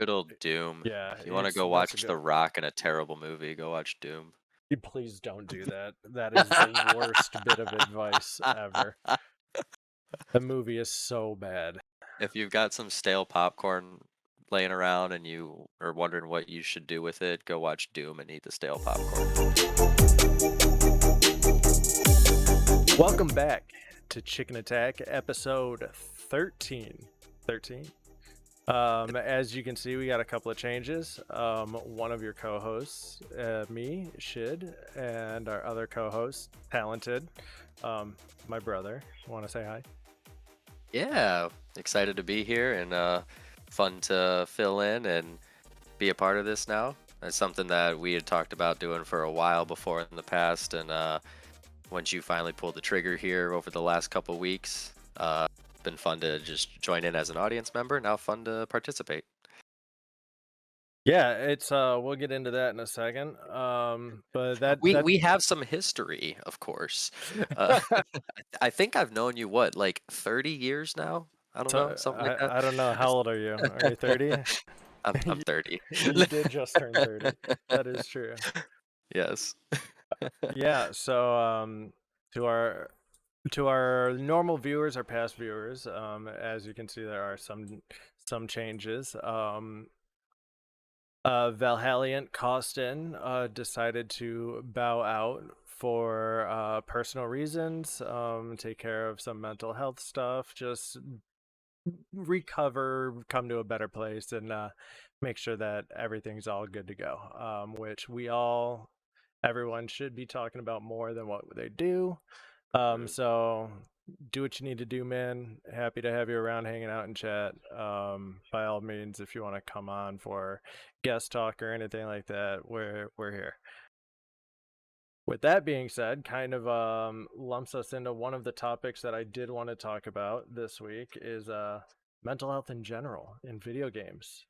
Good old Doom. Yeah, If you want to it's go that's a watch good The Rock in a terrible movie, go watch Doom. please don't do that. That is the worst bit of advice ever. The movie is so bad. If you've got some stale popcorn laying around and you are wondering what you should do with it, go watch Doom and eat the stale popcorn. Welcome back to Chicken Attack, episode 13. 13? As you can see, we got a couple of changes. One of your co-hosts, me, Shid, and our other co-host, Talented, my brother. Want to say hi? Yeah, excited to be here and fun to fill in and be a part of this now. It's something that we had talked about doing for a while before in the past, and once you finally pulled the trigger here over the last couple weeks, been fun to just join in as an audience member. Now fun to participate. Yeah, it's we'll get into that in a second. But that We have some history, of course. Uh, I think I've known you what, like 30 years now? I don't know, so something like that. I don't know, how old are you? Are you 30? I'm You 30. you did just turn 30. That is true. Yes. Yeah, so to our to our normal viewers, our past viewers, as you can see, there are some changes. Valhaliant Costin decided to bow out for personal reasons, take care of some mental health stuff, just recover, come to a better place, and make sure that everything's all good to go. Which everyone should be talking about more than what they do. Mm. So do what you need to do, man. Happy to have you around hanging out in chat. By all means, if you want to come on for guest talk or anything like that, we're here. With that being said, kind of lumps us into one of the topics that I did want to talk about this week is mental health in general in video games.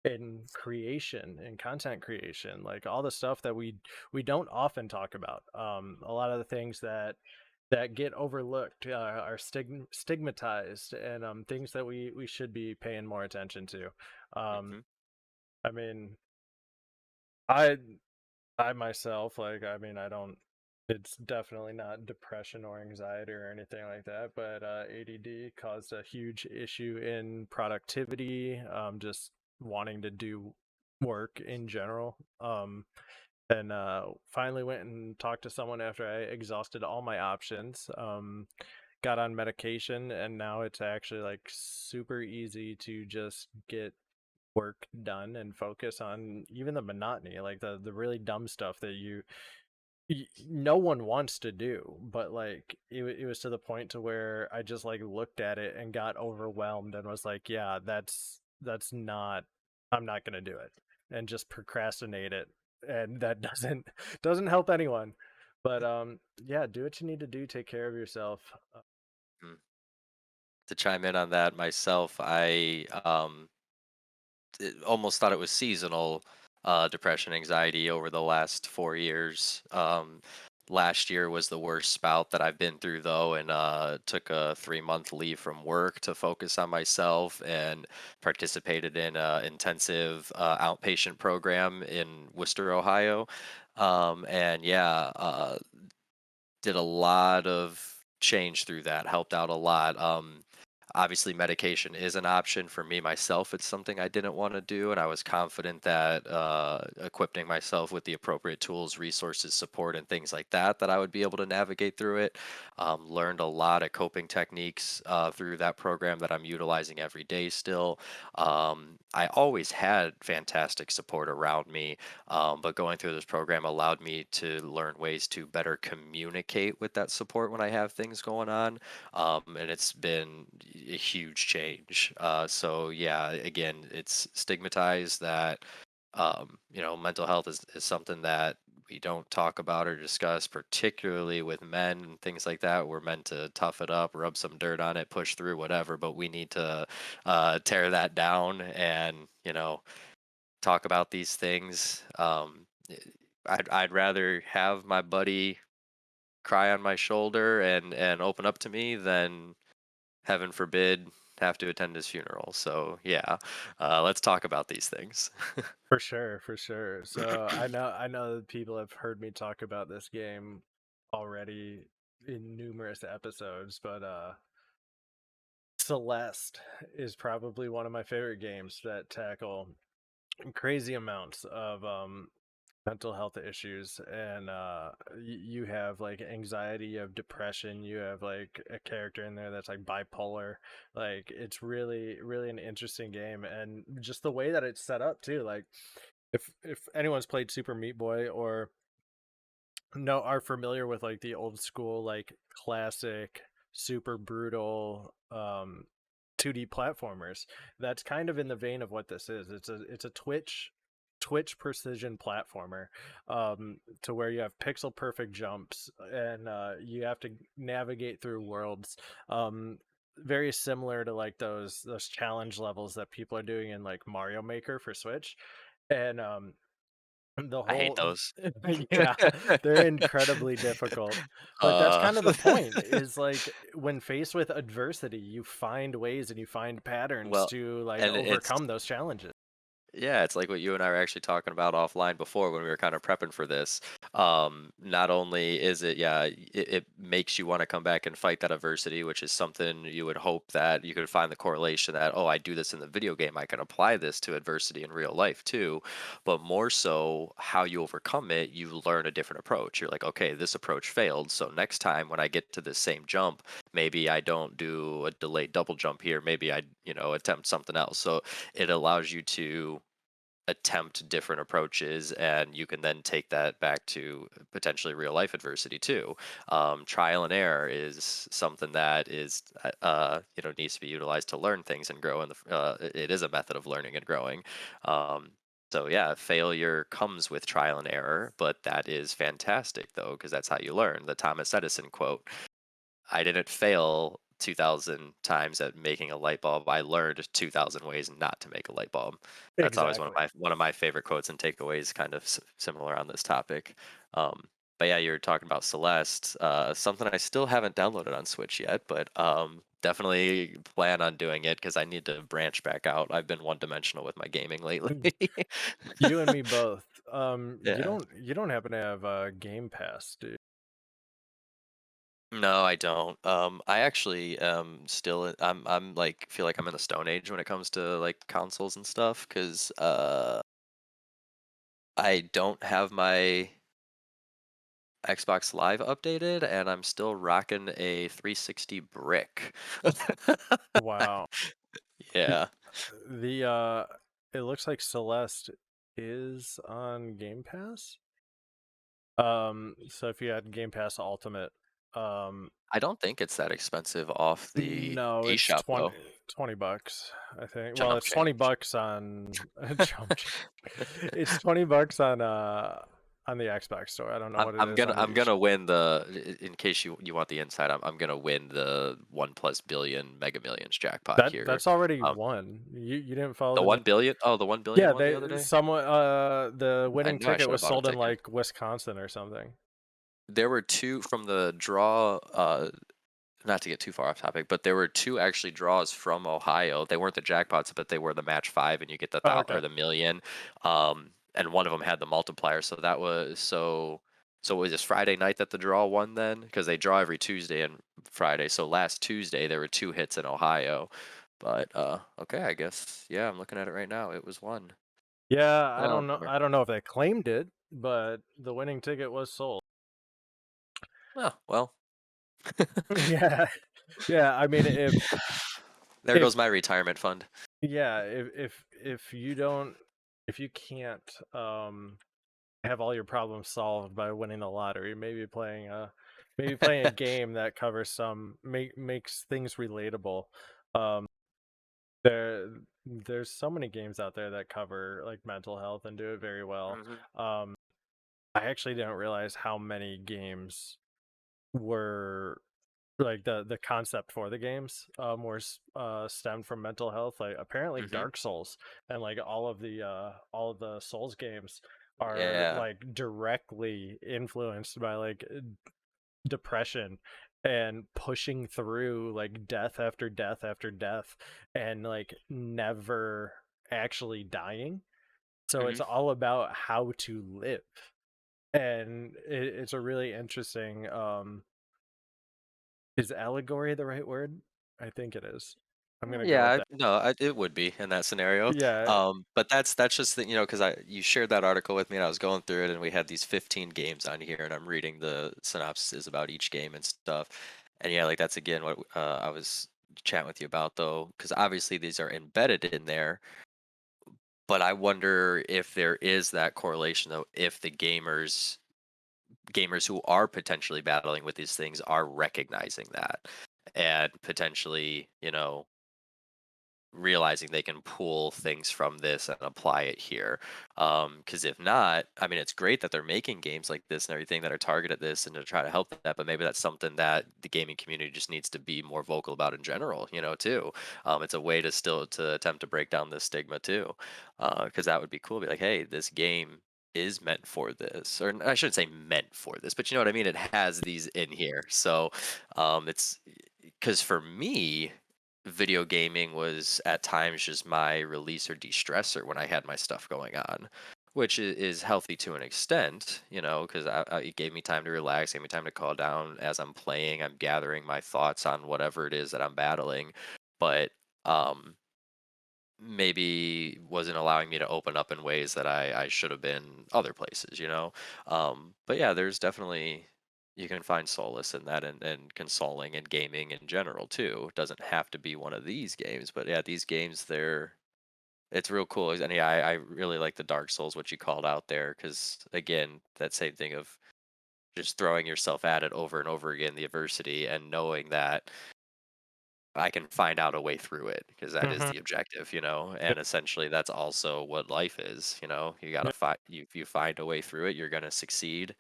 In creation, in content creation, like all the stuff that we don't often talk about. A lot of the things that get overlooked are stigmatized, and things that we should be paying more attention to. Mhm. I mean, I I myself, like, I mean, I don't. It's definitely not depression or anxiety or anything like that, but ADD caused a huge issue in productivity, just wanting to do work in general. And finally went and talked to someone after I exhausted all my options. Got on medication, and now it's actually like super easy to just get work done and focus on even the monotony, like the really dumb stuff that no one wants to do, but like it was to the point to where I just like looked at it and got overwhelmed and was like, yeah, that's not, I'm not going to do it, and just procrastinate it, and that doesn't help anyone. But yeah, do what you need to do, take care of yourself. Mm. To chime in on that myself, I almost thought it was seasonal depression, anxiety over the last 4 years. Last year was the worst spout that I've been through, though, and took a 3 month leave from work to focus on myself and participated in an intensive outpatient program in Worcester, Ohio. And yeah, did a lot of change through that, helped out a lot. Obviously, medication is an option for me myself. It's something I didn't want to do, and I was confident that equipping myself with the appropriate tools, resources, support, and things like that, that I would be able to navigate through it. Learned a lot of coping techniques through that program that I'm utilizing every day still. I always had fantastic support around me, but going through this program allowed me to learn ways to better communicate with that support when I have things going on. And it's been a huge change. So yeah, again, it's stigmatized that mental health is something that we don't talk about or discuss, particularly with men and things like that. We're meant to tough it up, rub some dirt on it, push through, whatever. But we need to tear that down and talk about these things. I'd rather have my buddy cry on my shoulder and open up to me than, heaven forbid, have to attend his funeral. So yeah, let's talk about these things. For sure, for sure. So I know that people have heard me talk about this game already in numerous episodes, but Celeste is probably one of my favorite games that tackle crazy amounts of mental health issues, and you have like anxiety, you have depression, you have like a character in there that's like bipolar. Like it's really an interesting game, and just the way that it's set up too. Like if anyone's played Super Meat Boy or are familiar with like the old school like classic super brutal 2D platformers, that's kind of in the vein of what this is. It's a Twitch precision platformer, to where you have pixel perfect jumps, and you have to navigate through worlds, very similar to like those challenge levels that people are doing in like Mario Maker for Switch. And the I hate whole those. yeah, they're incredibly difficult. But that's uh, kind of the point, is like when faced with adversity, you find ways and you find patterns well, to like and it's overcome those challenges. yeah, it's like what you and I were actually talking about offline before when we were kind of prepping for this. Not only is it, yeah, it makes you want to come back and fight that adversity, which is something you would hope that you could find the correlation that, oh, I do this in the video game, I can apply this to adversity in real life too. But more so, how you overcome it, you learn a different approach. You're like, okay, this approach failed. So next time when I get to this same jump, maybe I don't do a delayed double jump here. Maybe I, attempt something else. So it allows you to attempt different approaches, and you can then take that back to potentially real life adversity too. Trial and error is something that is needs to be utilized to learn things and grow, and it is a method of learning and growing. um, so yeah, failure comes with trial and error, but that is fantastic though, because that's how you learn. The Thomas Edison quote: I didn't fail 2,000 times at making a light bulb. I learned 2,000 ways not to make a light bulb. That's always Exactly. one of my favorite quotes and takeaways, kind of similar on this topic. Um, but yeah, you're talking about Celeste, something I still haven't downloaded on Switch yet, but definitely plan on doing it because I need to branch back out. I've been one dimensional with my gaming lately. Mm. You and me both. You Yeah. don't happen to have Game Pass, do you? No, I don't. I actually still I'm like feel like I'm in the Stone Age when it comes to like consoles and stuff, because I don't have my Xbox Live updated, and I'm still rocking a 360 brick. Wow. Y- Yeah, The it looks like Celeste is on Game Pass. So if you had Game Pass Ultimate, um, I don't think it's that expensive off the no, it's eShop though. $20, I think. Well, Chump it's 20 change. bucks on Chump Change. It's 20 bucks on the Xbox store. I don't know I'm what it I'm is gonna on the I'm gonna eShop. win in case you want the inside. I'm gonna win the 1+ billion Mega Millions jackpot here. That's already Um, won. You didn't follow the the news. 1 billion. Oh, the 1 billion Yeah, one the they other day. someone the I winning know I ticket should have was bought a sold in ticket. like Wisconsin or something. There were two from the draw. Not to get too far off topic, but there were two actually draws from Ohio. They weren't the jackpots, but they were the match five, and you get the Oh, thou okay. or the million. And one of them had the multiplier, so that was so. So was this Friday night that the draw won then? Because they draw every Tuesday and Friday. So last Tuesday there were two hits in Ohio. But okay, I guess yeah, I'm looking at it right now. It was one. Yeah, I Oh, don't know. bummer. I don't know if they claimed it, but the winning ticket was sold. Oh well. Yeah. Yeah, I mean There if goes my retirement fund. yeah, if you don't, if you can't have all your problems solved by winning the lottery, maybe playing a game that covers makes things relatable. Um there there's so many games out there that cover like mental health and do it very well. Hmm. Um I actually didn't realize how many games were like the concept for the games stemmed from mental health. Like apparently Hmm. Dark Souls and like all of the Souls games are Yeah. like directly influenced by like depression and pushing through like death after death after death and like never actually dying. So it's Hmm. all about how to live. And it's a really interesting is allegory the right word? I think it is. I'm gonna go with that. No, it would be in that scenario. Yeah. But that's just the, because I you shared that article with me and I was going through it and we had these 15 games on here and I'm reading the synopses about each game and stuff. And yeah, like that's again what I was chatting with you about though, because obviously these are embedded in there. But I wonder if there is that correlation though, if the gamers who are potentially battling with these things are recognizing that and potentially, realizing they can pull things from this and apply it here. Because if not, I mean, it's great that they're making games like this and everything that are targeted at this and to try to help that, but maybe that's something that the gaming community just needs to be more vocal about in general, too. It's a way to still to attempt to break down this stigma too. Because that would be cool. Be like, hey, this game is meant for this, or I shouldn't say meant for this, but you know what I mean? It has these in here. So it's because for me, video gaming was at times just my release or de-stressor when I had my stuff going on, which is healthy to an extent, because it gave me time to relax, gave me time to calm down as I'm playing. I'm gathering my thoughts on whatever it is that I'm battling, but um, maybe wasn't allowing me to open up in ways that I should have been other places, But yeah, there's definitely you can find solace in that and consoling and gaming in general too. It doesn't have to be one of these games, but yeah, these games it's real cool. And yeah, I really like the Dark Souls, what you called out there, because again, that same thing of just throwing yourself at it over and over again, the adversity, and knowing that I can find out a way through it because that is Mhm. the objective, Yeah. and essentially that's also what life is, you got to Yeah. find you find a way through it, you're going to succeed.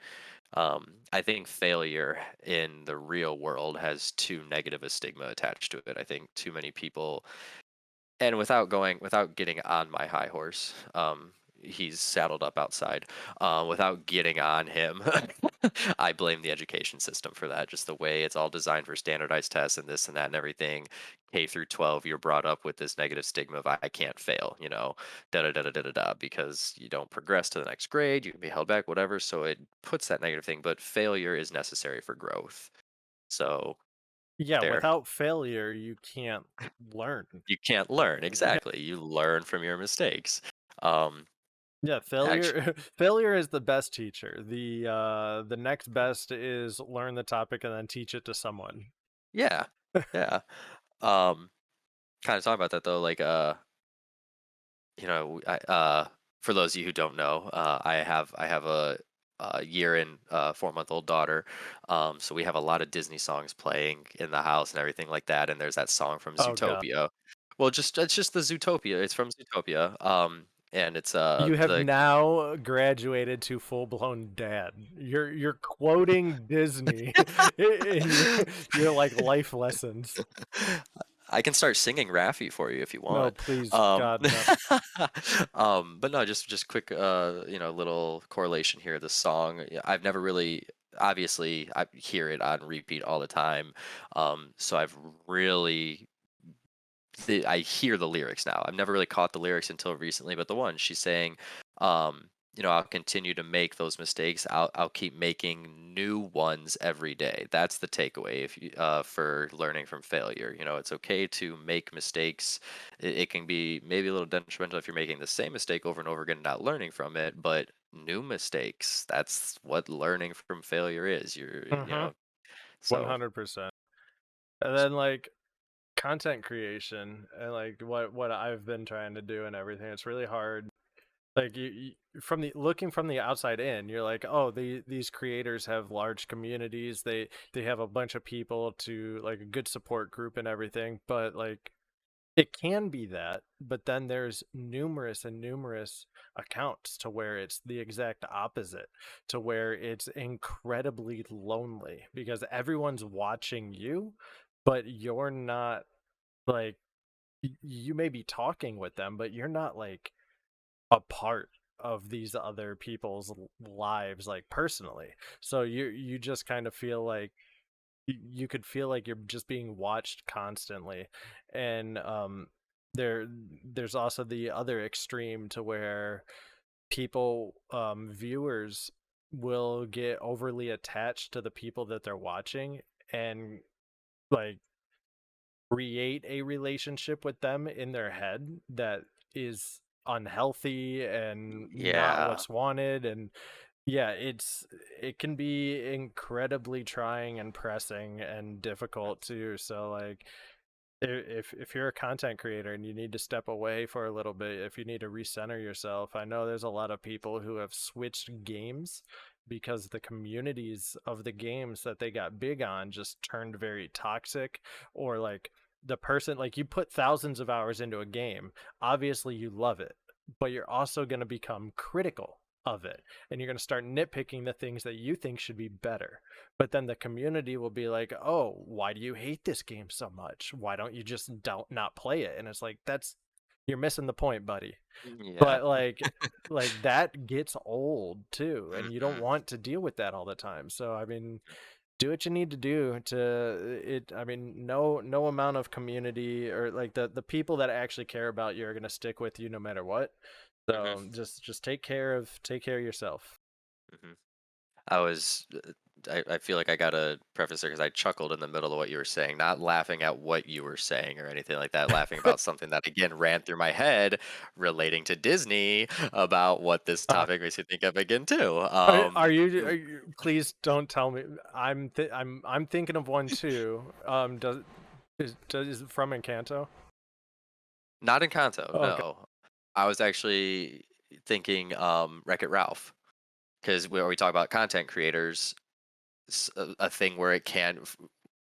I think failure in the real world has too negative a stigma attached to it. I think too many people, and without getting on my high horse, he's saddled up outside. Without getting on him, I blame the education system for that. Just the way it's all designed for standardized tests and this and that and everything. K through 12, you're brought up with this negative stigma of I can't fail, da da da da da da da, because you don't progress to the next grade, you can be held back, whatever. So it puts that negative thing. But failure is necessary for growth. So Yeah, there. without failure you can't learn. You can't learn. Yeah. Exactly. You learn from your mistakes. Um, Yeah, actually, failure failure is the best teacher. The next best is learn the topic and then teach it to someone. yeah, yeah. Um, kind of talking about that though, like, for those of you who don't know, I have a year and 4-month-old daughter. So we have a lot of Disney songs playing in the house and everything like that. And there's that song from Oh god. Zootopia. Well, it's just the Zootopia. It's from Zootopia. And it's You have the now graduated to full-blown dad. You're quoting Disney in your like life lessons. I can start singing Raffi for you if you No, want. please, Um, God, no. but no, just quick, little correlation here. The song, yeah, I've never really, obviously, I hear it on repeat all the time. So I've really I hear the lyrics now. I've never really caught the lyrics until recently, but the one she's saying, I'll continue to make those mistakes. I'll keep making new ones every day. That's the takeaway if you for learning from failure. It's okay to make mistakes. It can be maybe a little detrimental if you're making the same mistake over and over again, and not learning from it, but new mistakes. That's what learning from failure is. Mhm. So 100%. And then like content creation and like what I've been trying to do and everything. It's really hard. Like you from the looking from the outside in, you're like, oh, these creators have large communities. They have a bunch of people to like a good support group and everything. But like it can be that, but then there's numerous and numerous accounts to where it's the exact opposite, to where it's incredibly lonely because everyone's watching you, but you're not like you may be talking with them, but you're not like a part of these other people's lives like personally. So you just kind of feel like you could feel like you're just being watched constantly. And there there's also the other extreme to where people, viewers, will get overly attached to the people that they're watching, and like create a relationship with them in their head that is unhealthy and not Yeah. what's wanted. And yeah, it can be incredibly trying and pressing and difficult too. So like, if you're a content creator and you need to step away for a little bit, if you need to recenter yourself, I know there's a lot of people who have switched games because the communities of the games that they got big on just turned very toxic. Or like, the person, like, you put thousands of hours into a game, obviously you love it, but you're also going to become critical of it, and you're going to start nitpicking the things that you think should be better. But then the community will be like, "Oh, why do you hate this game so much? Why don't you just don't not play it?" And it's like, that's, you're missing the point, buddy. Yeah. But like that gets old too, and you don't Mhm. want to deal with that all the time. So I mean, do what you need to do to it. I mean, no amount of community, or like the people that actually care about you, are going to stick with you no matter what. Mhm. So just take care of yourself. Mhm. I was I feel like I gotta preface there because I chuckled in the middle of what you were saying, not laughing at what you were saying or anything like that, laughing about something that again ran through my head relating to Disney about what this Uh, topic makes me think of again too. please don't tell me. I'm thinking of one too. Is it from Encanto? Not in Kanto, Oh, okay. no. I was actually thinking Wreck-It Ralph because we talk about content creators, a thing where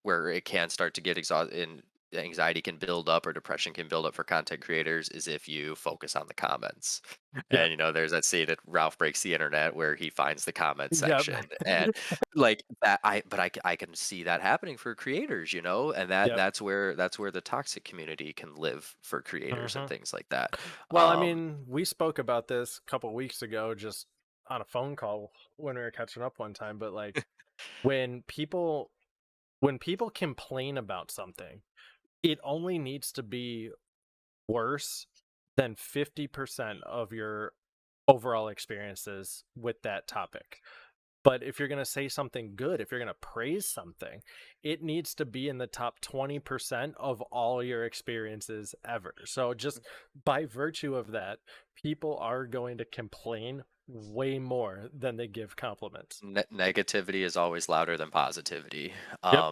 where it can start to get exhausted and anxiety can build up or depression can build up for content creators is if you focus on the comments. Yep. And there's that scene that Ralph breaks the internet where he finds the comment Yep. section and like that I can see that happening for creators, and Yep. that's where the toxic community can live for creators and Hmm. things like that. Well, I um mean, we spoke about this a couple weeks ago, just on a phone call when we were catching up one time. But like, when people when people complain about something, it only needs to be worse than 50% of your overall experiences with that topic. But if you're going to say something good, if you're going to praise something, it needs to be in the top 20% of all your experiences ever. So, just by virtue of that, people are going to complain way more than they give compliments. Negativity is always louder than positivity. Yep.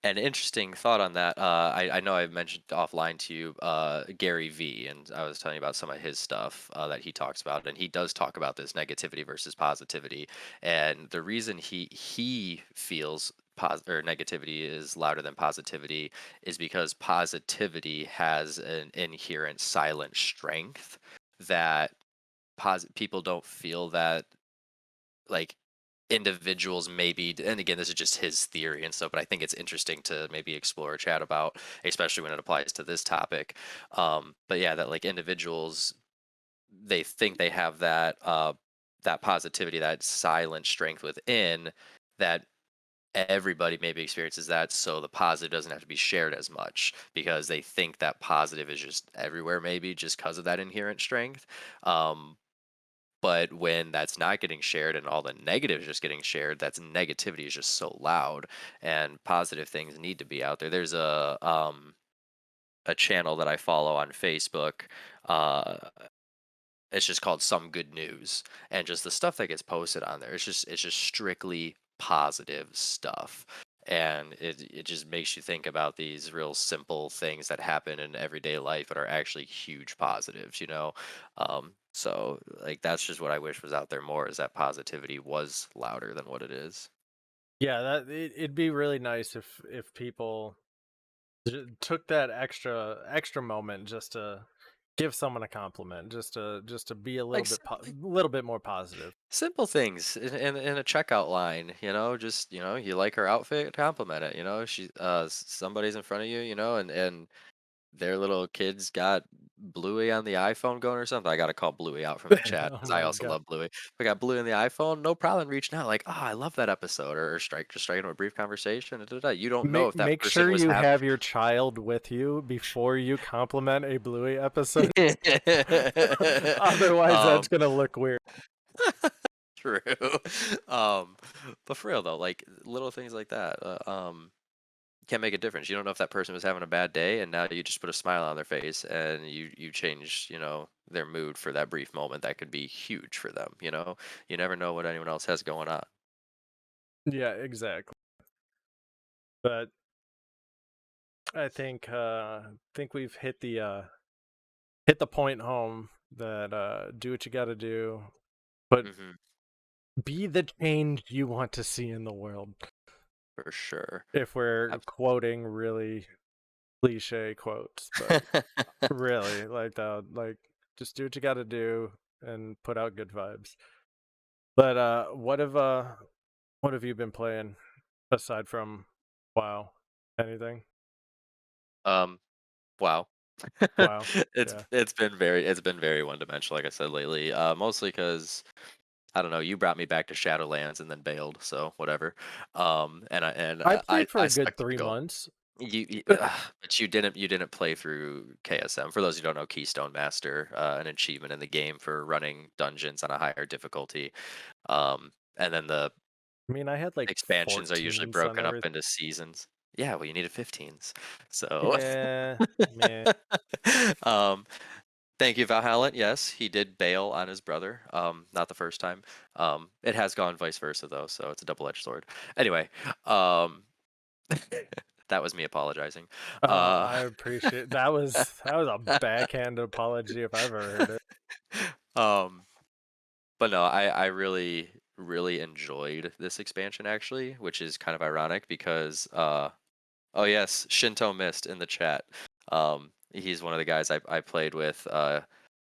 An interesting thought on that. I know I mentioned offline to you Gary V, and I was telling you about some of his stuff that he talks about, and he does talk about this negativity versus positivity, and the reason he feels or negativity is louder than positivity is because positivity has an inherent silent strength that people don't feel that, like, individuals maybe, and again this is just his theory and stuff, but I think it's interesting to maybe explore or chat about, especially when it applies to this topic. But yeah, that like individuals, they think they have that positivity, that silent strength within, that everybody maybe experiences that, so the positive doesn't have to be shared as much because they think that positive is just everywhere, maybe just because of that inherent strength. But when that's not getting shared and all the negative is just getting shared, that's negativity is just so loud, and positive things need to be out there. There's a channel that I follow on Facebook. Uh it's just called Some Good News, and just the stuff that gets posted on there, it's just strictly positive stuff. And it just makes you think about these real simple things that happen in everyday life but are actually huge positives. So like that's just what I wish was out there more, is that positivity was louder than what it is. Yeah, it'd be really nice if people took that extra moment just to give someone a compliment, just to be a Like little bit more positive. simple things in a checkout line, just you like her outfit, compliment it. Somebody's in front of you, and their little kids got Bluey on the iPhone going or something? I gotta call Bluey out from the chat Oh because I my also god. love Bluey. We got Bluey on the iPhone, no problem reaching out like, "Oh, I love that episode," or just striking a brief conversation, da, da, da. You don't know Make if that make person sure was you have have your child with you before you compliment a Bluey episode. Otherwise, that's Um, gonna look weird. true. Um, but for real though, like, little things like that, can make a difference. You don't know if that person was having a bad day, and now you just put a smile on their face, and you change, their mood for that brief moment. That could be huge for them. You never know what anyone else has going on. Yeah, exactly. But I think we've hit the point home that do what you got to do, but Hmm. be the change you want to see in the world. For sure. If we're Abs- quoting really cliche quotes, but really like that, like just do what you got to do and put out good vibes. But what have you been playing aside from WoW? Anything? um, wow. WoW. it's Yeah. it's been very one dimensional, like I said lately. Mostly because I don't know. You brought me back to Shadowlands and then bailed, so whatever. I I played for a good stuck to the 3 goal. months. But you didn't play through KSM. For those who don't know, Keystone Master, an achievement in the game for running dungeons on a higher difficulty. And then the I mean, I had like expansions are usually 14s on broken up everything. into seasons. Yeah, well, you needed 15s. So, Yeah, man. um, thank you, Valhalla. Yes, he did bail on his brother. Not the first time. It has gone vice versa though, so it's a double-edged sword. Anyway, um, that was me apologizing. Uh, I appreciate that was a backhand apology if I've ever heard it. um, but no, I really really enjoyed this expansion actually, which is kind of ironic because oh yes, Shinto Mist in the chat. He's one of the guys I played with.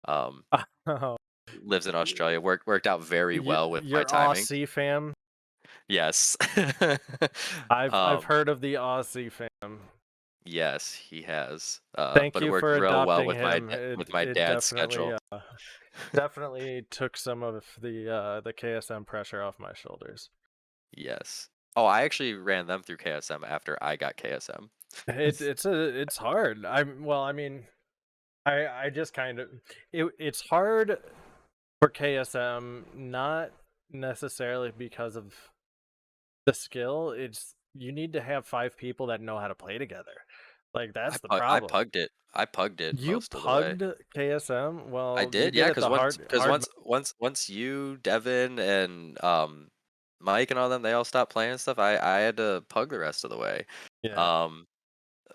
Um, Oh, lives in Australia. Worked out very well with my your timing. Aussie fam. Yes. I've um, heard of the Aussie fam. yes, he has. Thank But it you worked for real well adopting with him. with It my it dad's definitely schedule. definitely took some of the KSM pressure off my shoulders. Yes. Oh, I actually ran them through KSM after I got KSM. It's hard. I mean, I just kind of it's hard for KSM, not necessarily because of the skill. It's you need to have 5 people that know how to play together. Like that's the I problem. pugged it. I pugged it You most of the way. pugged KSM? I Well, you did, did yeah, it because the hard once you, Devin, and Mike and all them, they all stopped playing and stuff. I had to pug the rest of the way. yeah. Um,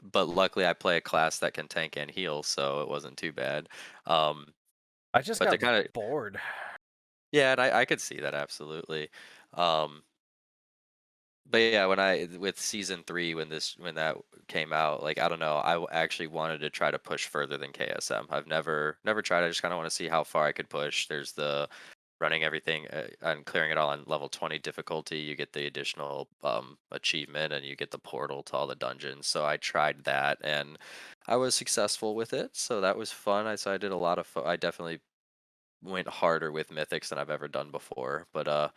but luckily, I play a class that can tank and heal, so it wasn't too bad. Um, I just but got to kind of bored. yeah, and I could see that absolutely. Um, but yeah, when I with season 3 when that came out, like I don't know, actually wanted to try to push further than KSM. I've never tried. I just kind of want to see how far I could push. There's the running everything and clearing it all on level 20 difficulty. You get the additional achievement and you get the portal to all the dungeons. So I tried that and I was successful with it. So that was fun. I did a lot of I definitely went harder with mythics than I've ever done before. But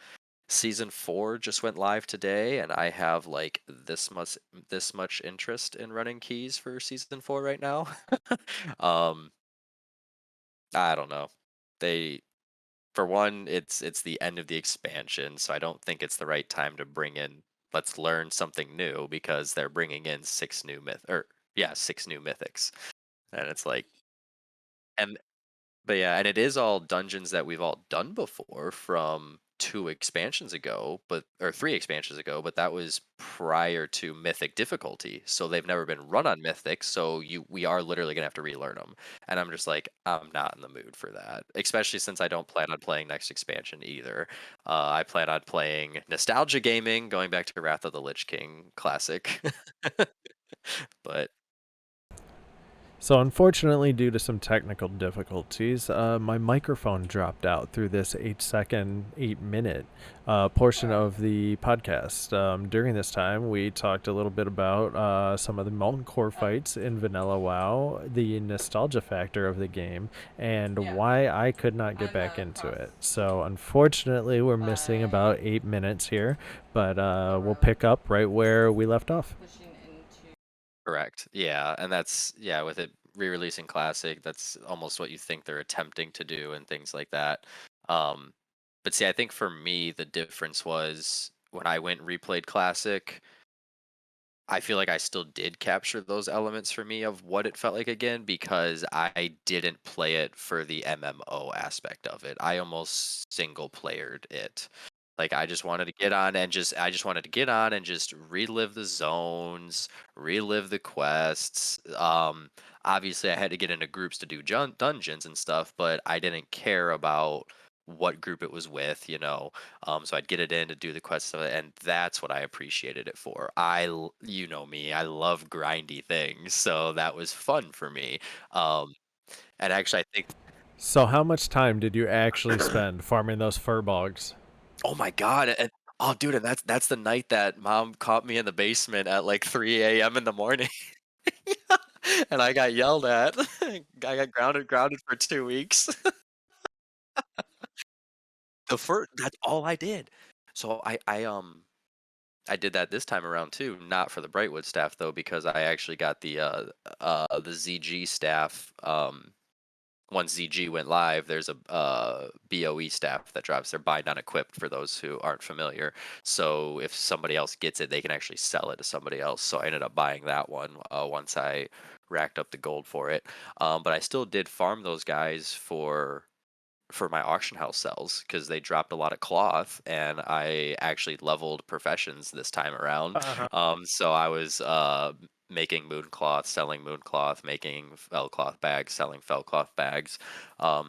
season 4 just went live today, and I have like this much interest in running keys for season 4 right now. um, I don't know. They For one, it's the end of the expansion, so I don't think it's the right time to bring in. Let's learn something new because they're bringing in six new mythics, and it's like, and But yeah, and it is all dungeons that we've all done before from 2 expansions ago, or 3 expansions ago, but that was prior to Mythic difficulty. So they've never been run on Mythic, so we are literally gonna have to relearn them. And I'm just like, I'm not in the mood for that. Especially since I don't plan on playing next expansion either. I plan on playing nostalgia gaming, going back to Wrath of the Lich King classic. But So, unfortunately, due to some technical difficulties, my microphone dropped out through this 8 second, 8 minute portion of the podcast. During this time, we talked a little bit about some of the molten core fights in Vanilla WoW, the nostalgia factor of the game, and Yeah, why I could not get I'm back into cross it. So, unfortunately, we're missing by about 8 minutes here, but the we'll road pick up right where we left off. pushing into. Correct. Yeah, and that's yeah, with it re-releasing classic, that's almost what you think they're attempting to do and things like that. Um, but see, I think for me the difference was when I went and replayed classic, I feel like I still did capture those elements for me of what it felt like again because I didn't play it for the MMO aspect of it. I almost single playered it. Like I just wanted to get on and just relive the zones, relive the quests. Obviously I had to get into groups to do dungeons and stuff, but I didn't care about what group it was with, so I'd get it in to do the quests, and that's what I appreciated it for. You know me, I love grindy things, so that was fun for me. Um, and actually, I think, So, how much time did you actually spend farming those furbogs? oh my god, and oh dude, and that's the night that mom caught me in the basement at like 3 a.m. in the morning, and I got yelled at. I got grounded for 2 weeks. That's all I did. So I did that this time around too, not for the Brightwood staff though, because I actually got the ZG staff. Once ZG went live, there's a BOE staff that drops. They're buy not equipped for those who aren't familiar. So if somebody else gets it, they can actually sell it to somebody else. So I ended up buying that one once I racked up the gold for it. But I still did farm those guys for my auction house sells because they dropped a lot of cloth and I actually leveled professions this time around. Uh-huh. So I was making moon cloth, selling moon cloth, making fell cloth bags, selling fell cloth bags.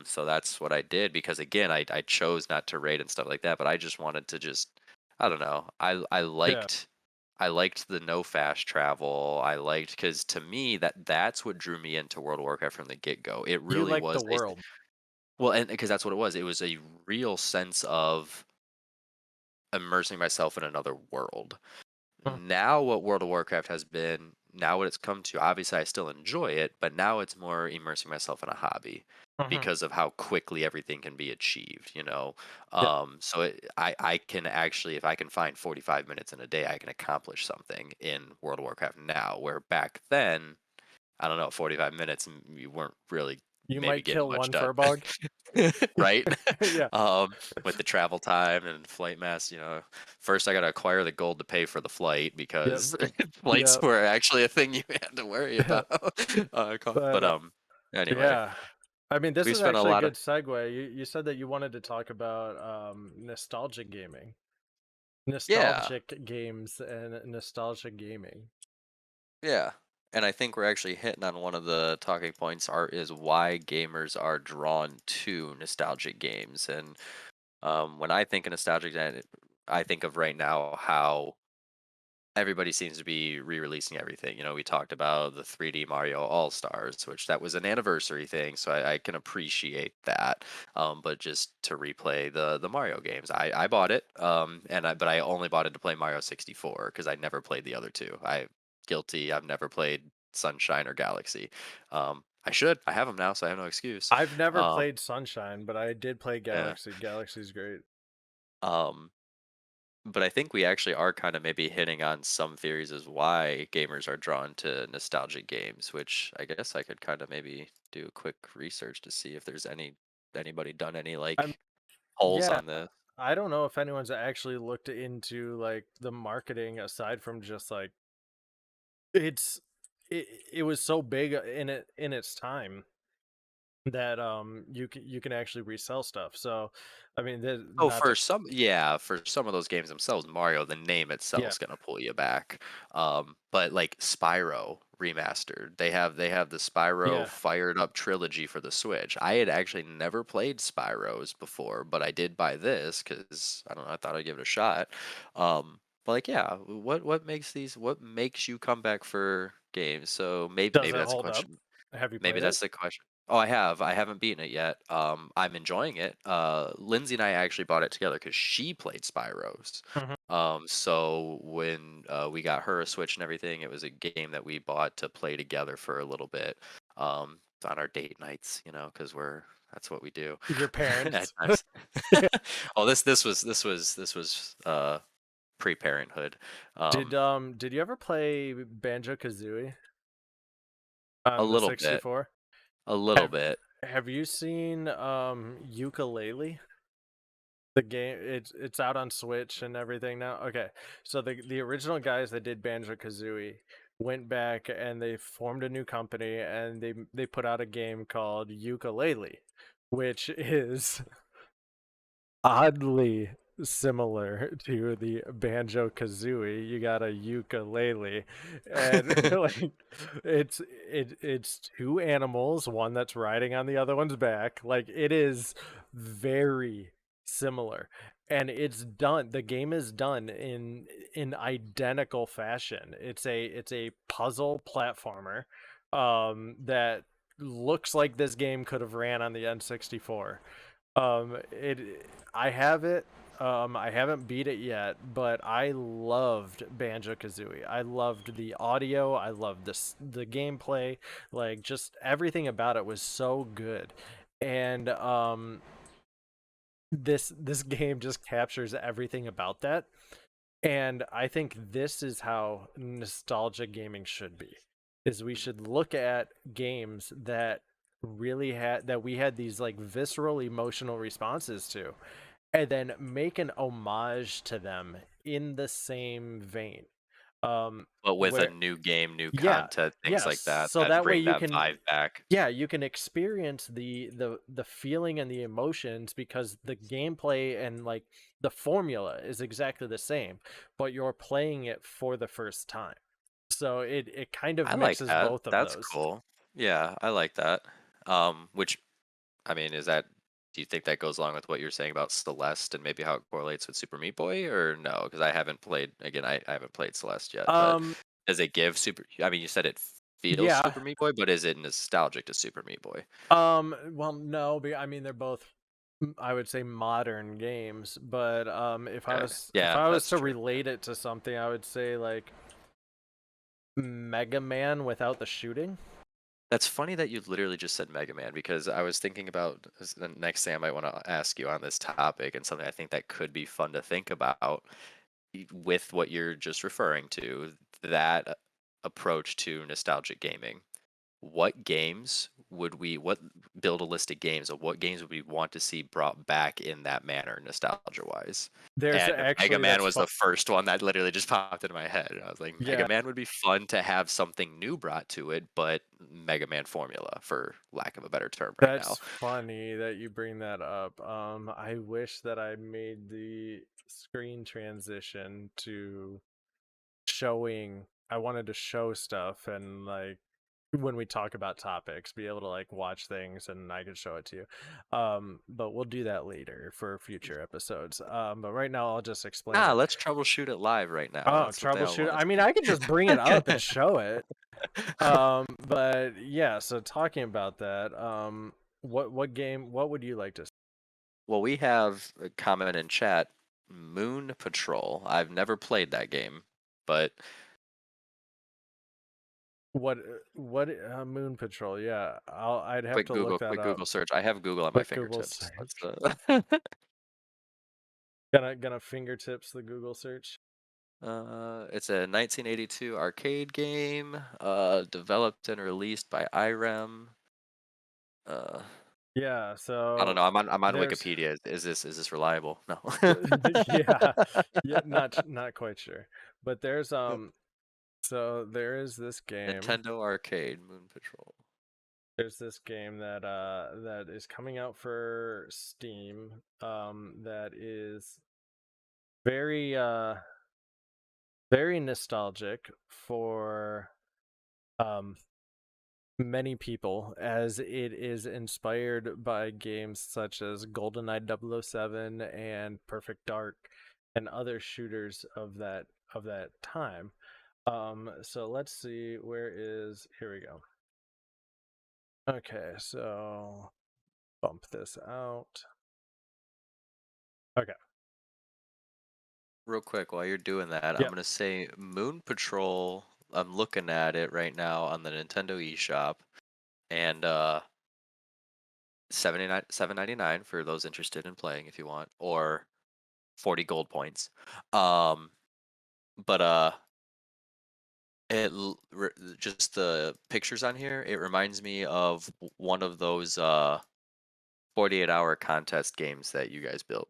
So that's what I did because again, I chose not to raid and stuff like that, but I just wanted to just I don't know. Yeah. I liked the no fast travel. I liked because to me that's what drew me into World of Warcraft from the get go. It You really like the was a world. well, and because that's what it was. It was a real sense of immersing myself in another world. Mm, Now, what World of Warcraft has been, now what it's come to, obviously I still enjoy it, but now it's more immersing myself in a hobby mhm. because of how quickly everything can be achieved. Yeah. I can actually, if I can find 45 minutes in a day, I can accomplish something in World of Warcraft now, where back then, I don't know, 45 minutes and you weren't really You maybe might getting kill much one done. furbog. Right? Yeah. With the travel time and flight mass, first I got to acquire the gold to pay for the flight Yep. because flights Yep. were actually a thing you had to worry Yeah. about. But But anyway, yeah. I mean, this we is spent a actually a lot of good segue. You said that you wanted to talk about nostalgic gaming. yeah, Nostalgic games and nostalgic gaming. yeah. And I think we're actually hitting on one of the talking points are is why gamers are drawn to nostalgic games. And when I think of nostalgic, I think of right now how everybody seems to be re-releasing everything. We talked about the 3D Mario All Stars, which that was an anniversary thing, so I can appreciate that. But just to replay the Mario games, I bought it, but I only bought it to play Mario 64 because I never played the other two. Guilty. I've never played Sunshine or Galaxy. I should. I have them now, so I have no excuse. I've never Um, played Sunshine, but I did play yeah. Galaxy. Galaxy's great. Um, But I think we actually are kind of maybe hitting on some theories as why gamers are drawn to nostalgic games, which I guess I could kind of maybe do a quick research to see if there's anybody done any I'm like polls Yeah, on this. I don't know if anyone's actually looked into like the marketing aside from just like it's it was so big in its time that you can actually resell stuff. So I mean, Oh, not to for some of those games themselves, Mario, the name itself yeah, is gonna pull you back. But like Spyro remastered, they have the Spyro yeah. fired up trilogy for the Switch. I had actually never played Spyros before, but I did buy this because I don't know, I thought I'd give it a shot. But like, yeah, what makes you come back for games? So maybe Does maybe it that's a hold up? question. Have you Maybe played it? that's the question. Oh, I have. I haven't beaten it yet. I'm enjoying it. Lindsay and I actually bought it together because she played Spyros. Mhm. So when we got her a Switch and everything, it was a game that we bought to play together for a little bit. On our date nights, because that's what we do Your at parents. times. Oh, this was pre-parenthood. Um, Did you ever play Banjo-Kazooie a on the little bit, 64? a little Have bit, Have you seen Ukulele? The game, it's out on Switch and everything now. Okay, so the original guys that did Banjo-Kazooie went back and they formed a new company and they put out a game called Ukulele, which is oddly similar to the Banjo Kazooie. You got a ukulele, and like it's two animals, one that's riding on the other one's back. Like it is very similar. And it's done. The game is done in identical fashion. It's a puzzle platformer that looks like this game could have ran on the N64. It I have it. I haven't beat it yet, but I loved Banjo Kazooie. I loved the audio. I loved the gameplay. Like just everything about it was so good, and this game just captures everything about that. And I think this is how nostalgia gaming should be. Is we mhm. should look at games that really had that we had these like visceral emotional responses to and then make an homage to them in the same vein. But with a Where new game, new yeah, content, things yes. like that, So that that way bring you that can vibe back. yeah, you can experience the feeling and the emotions because the gameplay and like the formula is exactly the same, but you're playing it for the first time. So it kind of I like mixes that. both of That's those. cool. Yeah, I like that. Which I mean, do you think that goes along with what you're saying about Celeste and maybe how it correlates with Super Meat Boy, or no? Because I haven't played, again, I haven't played Celeste yet, but Um does it give I mean, you said it feels yeah. Super Meat Boy, but is it nostalgic to Super Meat Boy? Well, no, I mean they're both I would say modern games, but Okay. if Yeah, I was that's to true. relate it to something, I would say like Mega Man without the shooting. That's funny that you literally just said Mega Man because I was thinking about the next thing I might want to ask you on this topic and something I think that could be fun to think about with what you're just referring to, that approach to nostalgic gaming. What build a list of games of what games would we want to see brought back in that manner, nostalgia wise? There's And Mega actually Man that's was fun. the first one that literally just popped into my head. I was like, Mega Yeah, Man would be fun to have something new brought to it, but Mega Man formula, for lack of a better term right now. that's funny that you bring that up. I wish that I made the screen transition to showing. I wanted to show stuff and like when we talk about topics, be able to like watch things and I could show it to you. But we'll do that later for future episodes. But right now I'll just explain Nah, it. let's troubleshoot it live right now. Oh, That's what they all troubleshoot. want I mean, to I could just bring it up and see. show it. But yeah, so talking about that, what would you like to Well, we have a comment in chat, Moon Patrol. I've never played that game, but what Moon Patrol? Yeah, I'd have to look that quick up. Google search. I have Google at my Quick Google fingertips. search. Let's Gonna fingertips the Google search. it's a 1982 arcade game, developed and released by IREM. Uh, Yeah, I don't so know. I'm on there's Wikipedia. Is this reliable? No. yeah, yeah, not quite sure, but there's so there is this game. Nintendo Arcade Moon Patrol. There's this game that is coming out for Steam that is very very nostalgic for um many people as it is inspired by games such as GoldenEye 007 and Perfect Dark and other shooters of that time. So let's see, where is here we go. Okay, so bump this out. Okay. Real quick, while you're doing that, I'm Yep. gonna say Moon Patrol. I'm looking at it right now on the Nintendo eShop, and 7.99 for those interested in playing if you want, or 40 gold points. Um, but just the pictures on here, it reminds me of one of those 48-hour contest games that you guys built.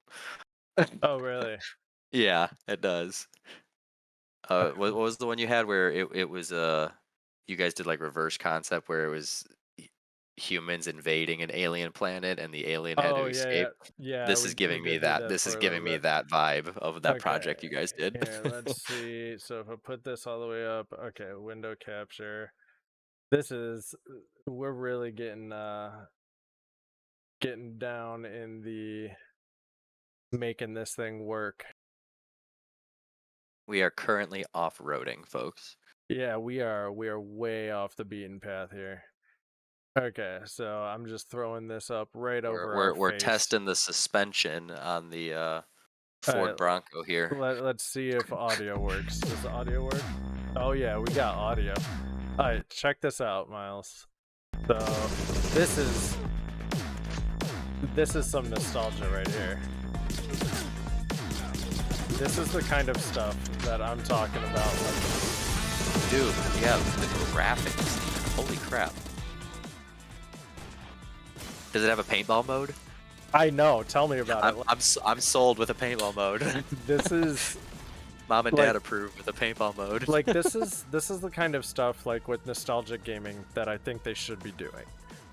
Oh, really? Yeah, it does. What was the one you had where it was you guys did like reverse concept where it was humans invading an alien planet and the alien had to Oh, yeah, yeah. escape? Yeah, This is we giving me did do that. that This is for a little giving me bit. that vibe of that Okay, project you guys did. here, let's see. So if I put this all the way up, okay, window capture. This is we're really getting down in the making this thing work. We are currently off-roading, folks. Yeah, we are way off the beaten path here. Okay, so I'm just throwing this up right We're over our we're we're face. testing the suspension on the All right, Ford Bronco here. let's see if audio works. Does the audio work? Oh yeah, we got audio. All right, check this out, Miles. So this is this is some nostalgia right here. This is the kind of stuff that I'm talking about. Dude, yeah, the graphics. Holy crap. Does it have a paintball mode? I know. Tell me about it. I'm sold with a paintball mode. This is Mom and like dad approve with a paintball mode. this is the kind of stuff like with nostalgic gaming that I think they should be doing.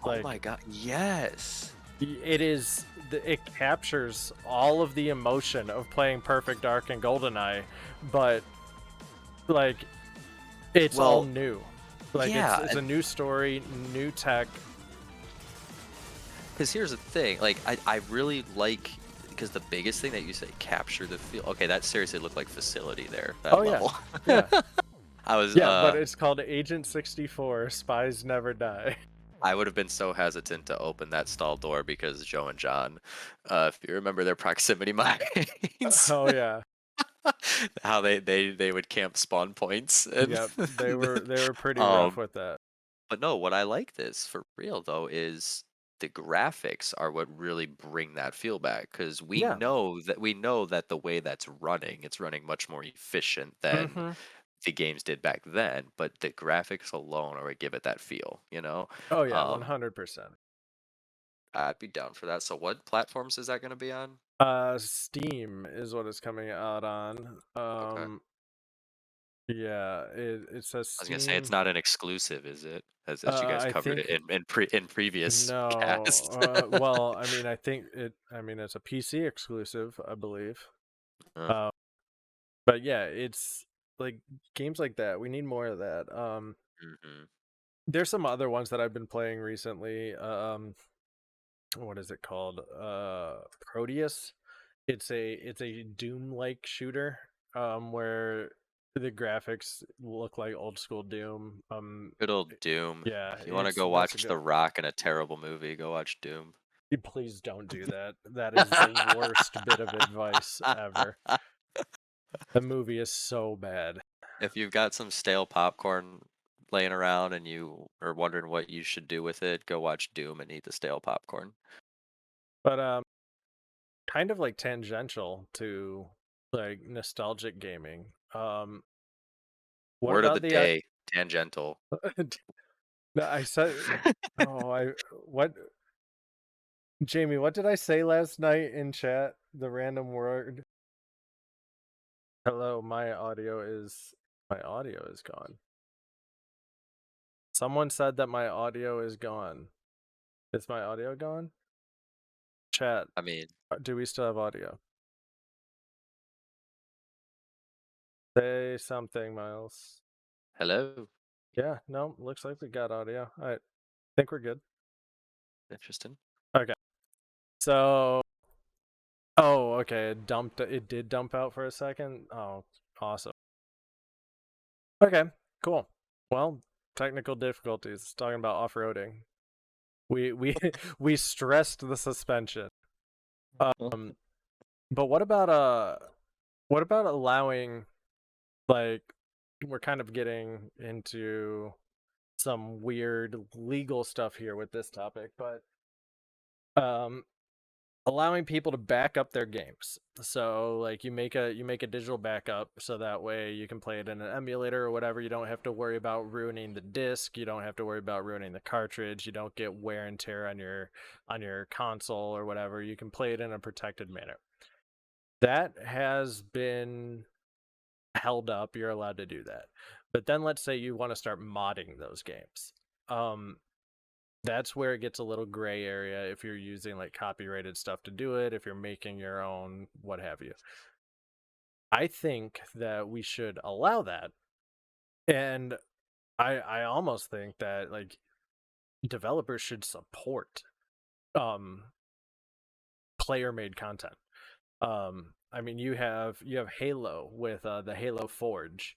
Oh Like my god, yes. it captures all of the emotion of playing Perfect Dark and GoldenEye, but like it's all Well, new. Like it's yeah, it's a new story, new tech. because here's the thing. Like, I really like, because the biggest thing that you say, capture the feel. Okay, that seriously looked like facility there, that Oh yeah. level. Yeah. I was, Yeah, but it's called Agent 64, Spies Never Die. I would have been so hesitant to open that stall door because Joe and John, if you remember their proximity mines, Oh yeah. how they would camp spawn points and Yep. They were pretty rough um with that. but no, what I like this for real though is the graphics are what really bring that feel back because Yeah. we know that the way that's running, it's running much more efficient than Mhm. the games did back then, but the graphics alone are what give it that feel, you know? Oh yeah, Um, 100%. I'd be down for that. So what platforms is that going to be on? Steam is what it's coming out on. Okay. Yeah, it says I was gonna say it's Steam. not an exclusive, is it? As you guys I covered it think in previous no. casts. Well, I mean, I think it. I mean, it's a PC exclusive, I believe. Uh, Uh, but yeah, it's like games like that. We need more of that. mhm. There's some other ones that I've been playing recently. What is it called? Proteus. It's a Doom like shooter. Where the graphics look like old school Doom. Good old Doom. Yeah, If you want to it's go that's a watch good. The Rock in a terrible movie, go watch Doom. Please don't do that. That is the worst bit of advice ever. The movie is so bad. If you've got some stale popcorn laying around and you are wondering what you should do with it, go watch Doom and eat the stale popcorn. But kind of like tangential to like nostalgic gaming. What Word of the about the day, tangential. No, I said oh, I what Jamie, what did I say last night in chat? The random word. Hello, my audio is gone. Someone said that my audio is gone. Is my audio gone? Chat, I mean, do we still have audio? Say something, Miles. hello. Yeah, no, looks like we got audio. I think we're good. Interesting. Okay. So, oh, okay, it did dump out for a second. Oh, awesome. Okay, cool. Well, technical difficulties. Talking about off-roading. We we stressed the suspension. Um, but what about allowing, like, we're kind of getting into some weird legal stuff here with this topic, but um allowing people to back up their games. So like you make a digital backup so that way you can play it in an emulator or whatever. You don't have to worry about ruining the disc, you don't have to worry about ruining the cartridge, you don't get wear and tear on your console or whatever. You can play it in a protected manner. That has been held up. You're allowed to do that. But then let's say you want to start modding those games. Um that's where it gets a little gray area if you're using like copyrighted stuff to do it, if you're making your own, what have you. I think that we should allow that. And I almost think that like developers should support um player made content. I mean, you have Halo with the Halo Forge,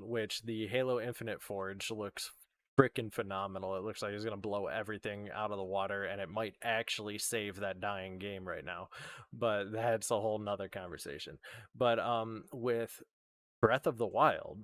which the Halo Infinite Forge looks freaking phenomenal. It looks like it's gonna blow everything out of the water, and it might actually save that dying game right now. But that's a whole nother conversation. But with Breath of the Wild,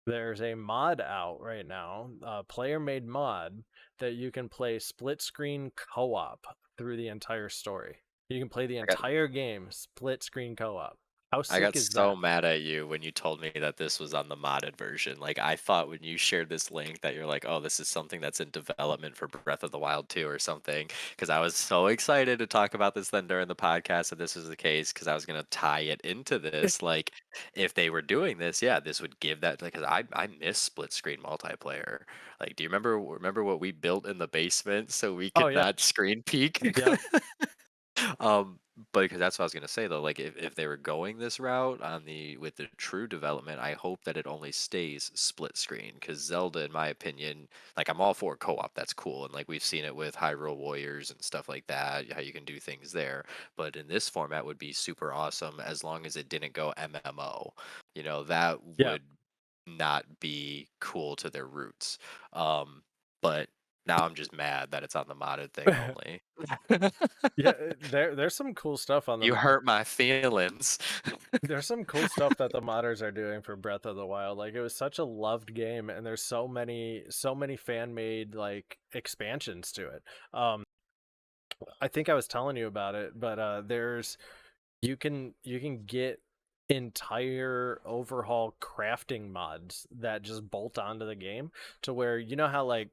there's a mod out right now, a player made mod that you can play split screen co op through the entire story. You can play the I got entire game split screen co op. How I sick got is so that? mad at you when you told me that this was on the modded version. Like I thought when you shared this link that you're like, "Oh, this is something that's in development for Breath of the Wild 2 or something." Because I was so excited to talk about this then during the podcast, and this was the case because I was gonna tie it into this. Like, if they were doing this, yeah, this would give that because I miss split screen multiplayer. Like, do you remember what we built in the basement so we Oh could yeah, not screen peek? yep, Um, but because that's what I was gonna say though, like if they were going this route on the with the true development, I hope that it only stays split screen. Because Zelda, in my opinion, like I'm all for co-op, that's cool, and like we've seen it with Hyrule Warriors and stuff like that, how you can do things there. But in this format would be super awesome as long as it didn't go MMO. You know, that yeah, would not be cool to their roots. But now I'm just mad that it's on the modded thing only. yeah. There's some cool stuff on You the. hurt my feelings. There's some cool stuff that the modders are doing for Breath of the Wild. Like it was such a loved game, and there's so many fan made like expansions to it. I think I was telling you about it, but there's you can get entire overhaul crafting mods that just bolt onto the game to where you know how like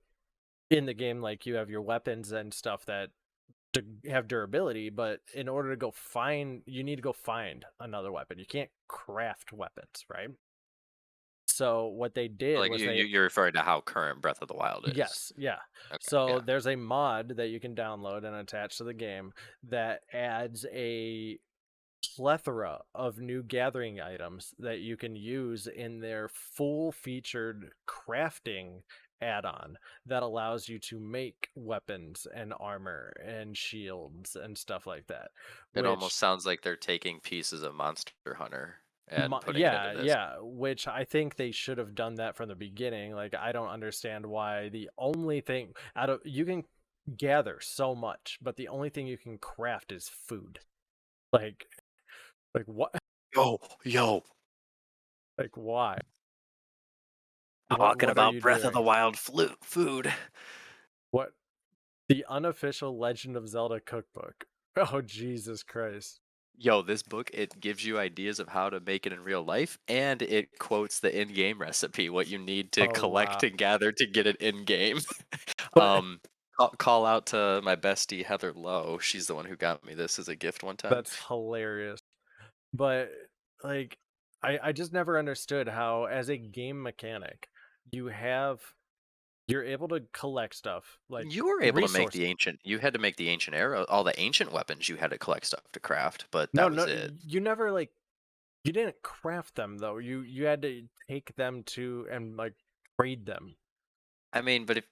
in the game like you have your weapons and stuff that have durability, but in order to go find you need to go find another weapon. You can't craft weapons, right? So what they did Like was you're referring to how current Breath of the Wild is. yes, yeah. Okay, So yeah. there's a mod that you can download and attach to the game that adds a plethora of new gathering items that you can use in their full featured crafting add-on that allows you to make weapons and armor and shields and stuff like that, It almost which sounds like they're taking pieces of Monster Hunter and putting it into yeah, this. yeah, which I think they should have done that from the beginning. Like I don't understand why the only thing out of you can gather so much, but the only thing you can craft is food. Like what? Yo, yo, Like why? What talking what are about you Breath of the doing? Wild food. What the unofficial Legend of Zelda cookbook? Oh Jesus Christ! Yo, this book, it gives you ideas of how to make it in real life, and it quotes the in-game recipe, what you need to Oh collect wow! and gather to get it in-game. But Call out to my bestie Heather Lowe. She's the one who got me this as a gift one time. that's hilarious. But like, I just never understood how, as a game mechanic, you have you're able to collect stuff like You were able to make resources. the ancient. You had to make the ancient arrow, all the ancient weapons. You had to collect stuff to craft, but No, that was no, it. you never like you didn't craft them though. You had to take them to and like trade them. I mean, but if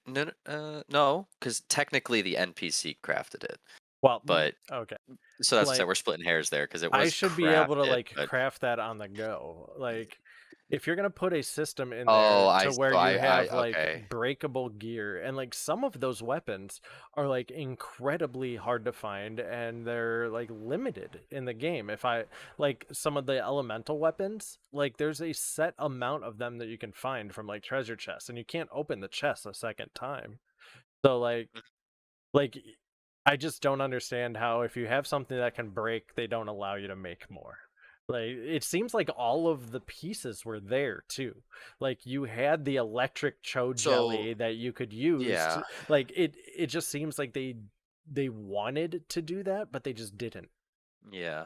no, because technically the NPC crafted it. Well, But okay, so that's what I said. like We're splitting hairs there because it I was should be able to crafted, like but craft that on the go. Like if you're gonna put a system in Oh, there I to where so you I have like okay. breakable gear, and like some of those weapons are like incredibly hard to find, and they're like limited in the game. If I like some of the elemental weapons, like there's a set amount of them that you can find from like treasure chests, and you can't open the chest a second time. So like I just don't understand how if you have something that can break, they don't allow you to make more. Like it seems like all of the pieces were there too. Like you had the electric cho So jelly that you could use yeah, to, like it just seems like they wanted to do that, but they just didn't. yeah.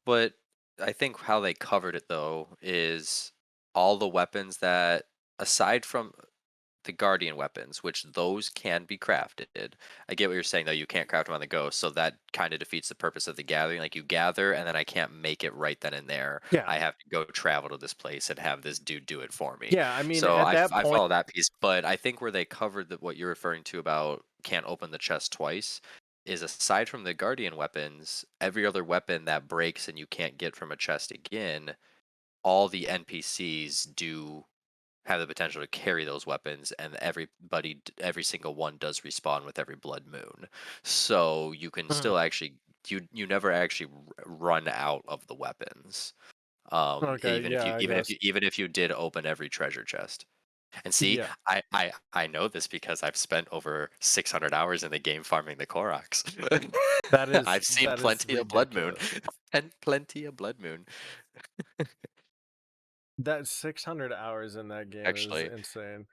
But I think how they covered it though is all the weapons that aside from the guardian weapons, which those can be crafted. I get what you're saying though, you can't craft them on the go, so that kind of defeats the purpose of the gathering. Like you gather and then I can't make it right then and there. Yeah. I have to go travel to this place and have this dude do it for me. Yeah, I mean So at that I point, follow that piece, but I think where they covered what you're referring to about can't open the chest twice is aside from the guardian weapons, every other weapon that breaks and you can't get from a chest again, all the NPCs do have the potential to carry those weapons, and every single one does respawn with every blood moon. So you can mhm. still actually you never actually run out of the weapons. Okay, yeah, I guess. Even if you did open every treasure chest. And see, Yeah. I know this because I've spent over 600 hours in the game farming the Koroks. I've seen That is plenty of blood moon, ridiculous. and plenty of blood moon. That 600 hours in that game is Actually, insane.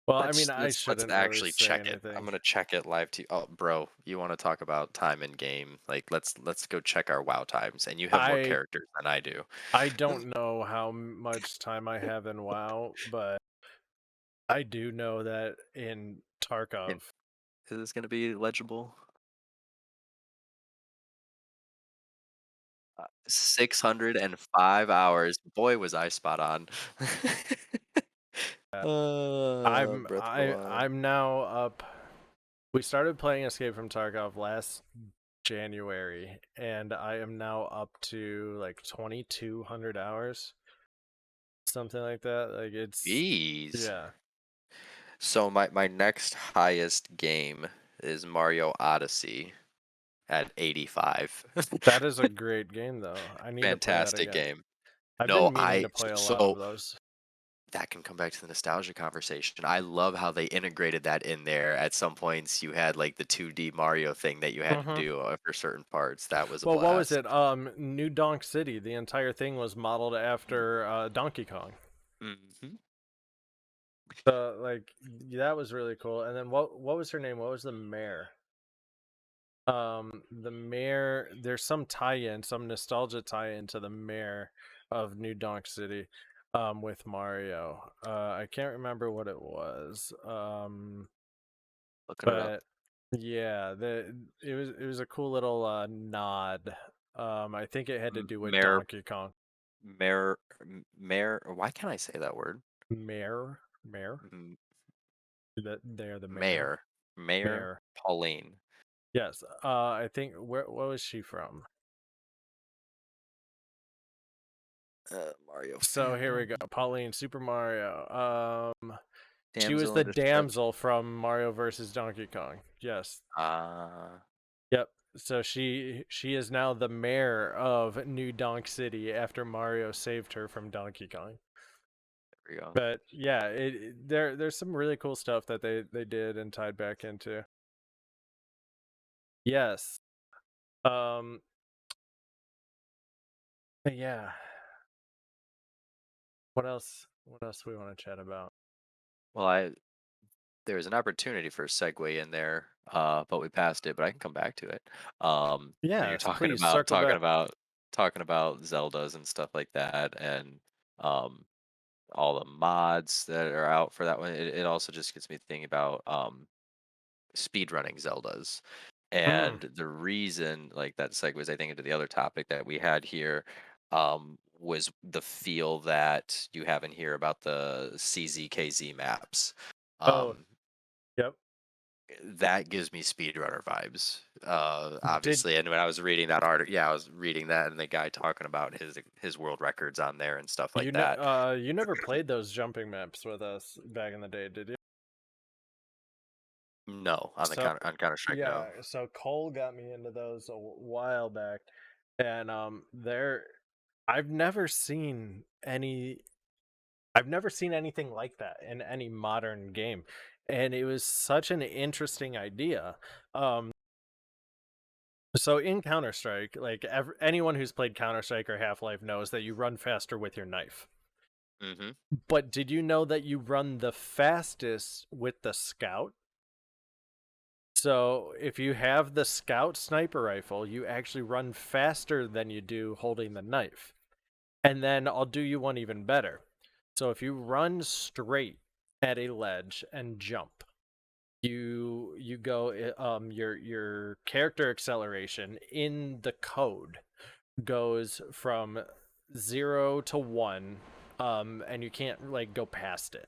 Well, I mean, I let's shouldn't really actually say check it. I'm anything. gonna check it live to oh bro, you wanna talk about time in game? Like let's go check our WoW times and you have more I characters than I do. I don't know how much time I have in WoW, but I do know that in And Tarkov, is this gonna be legible? 605 hours. Boy, was I spot on. Breath of the Wild. I'm now up. We started playing Escape from Tarkov last January, and I am now up to like 2,200 hours, something like that. Like it's Jeez. yeah, So my next highest game is Mario Odyssey at 85. that is a great game though. I need to play that Fantastic again. game. I've No, been meaning to play a lot of so those. that can come back to the nostalgia conversation. I love how they integrated that in there. At some points, you had like the 2D Mario thing that you had to Hmm. do for certain parts. That was a Well, what was blast. it? New Donk City. The entire thing was modeled after Donkey Kong. Mm-hmm. So like that was really cool. And then what was her name? What was the mayor? The mayor. There's some tie-in, some nostalgia tie-in to the mayor of New Donk City, with Mario. I can't remember what it was. Looking it up. But yeah, it was a cool little nod. I think it had to do with Mayor, Donkey Kong. Mayor. Why can't I say that word? Mayor. M- That they're the mayor. Mayor, Mayor Mayor. Pauline. Yes. I think what was she from? Mario So here we family. go. Pauline, Super Mario. She was Damsel the in distress. damsel from Mario versus Donkey Kong. Yes. Ah, Yep. So she is now the mayor of New Donk City after Mario saved her from Donkey Kong. there we go. But yeah, there's some really cool stuff that they did and tied back into. Yes. Um. But yeah. What else? What else do we want to chat about? Well, there was an opportunity for a segue in there, but we passed it. But I can come back to it. When you're Yes, talking please about circle back. talking about Zeldas and stuff like that, and um, all the mods that are out for that one, it also just gets me thinking about speedrunning Zeldas. Mm. And the reason, like that segues, I think, into the other topic that we had here, was the feel that you have in here about the CZKZ maps. Oh, Um, yep. that gives me speedrunner vibes. Did obviously. And when I was reading that article, yeah, I was reading that, and the guy talking about his world records on there and stuff like that. you never played those jumping maps with us back in the day, did you? No, on the So Counter Strike, yeah, no. so Cole got me into those a while back, and there, I've never seen any, I've never seen anything like that in any modern game, and it was such an interesting idea. Um, so in Counter Strike, like anyone who's played Counter Strike or Half Life knows that you run faster with your knife. Hmm. But did you know that you run the fastest with the scout? So if you have the scout sniper rifle, you actually run faster than you do holding the knife. And then I'll do you one even better. So if you run straight at a ledge and jump, you go your character acceleration in the code goes from 0 to 1, and you can't like go past it.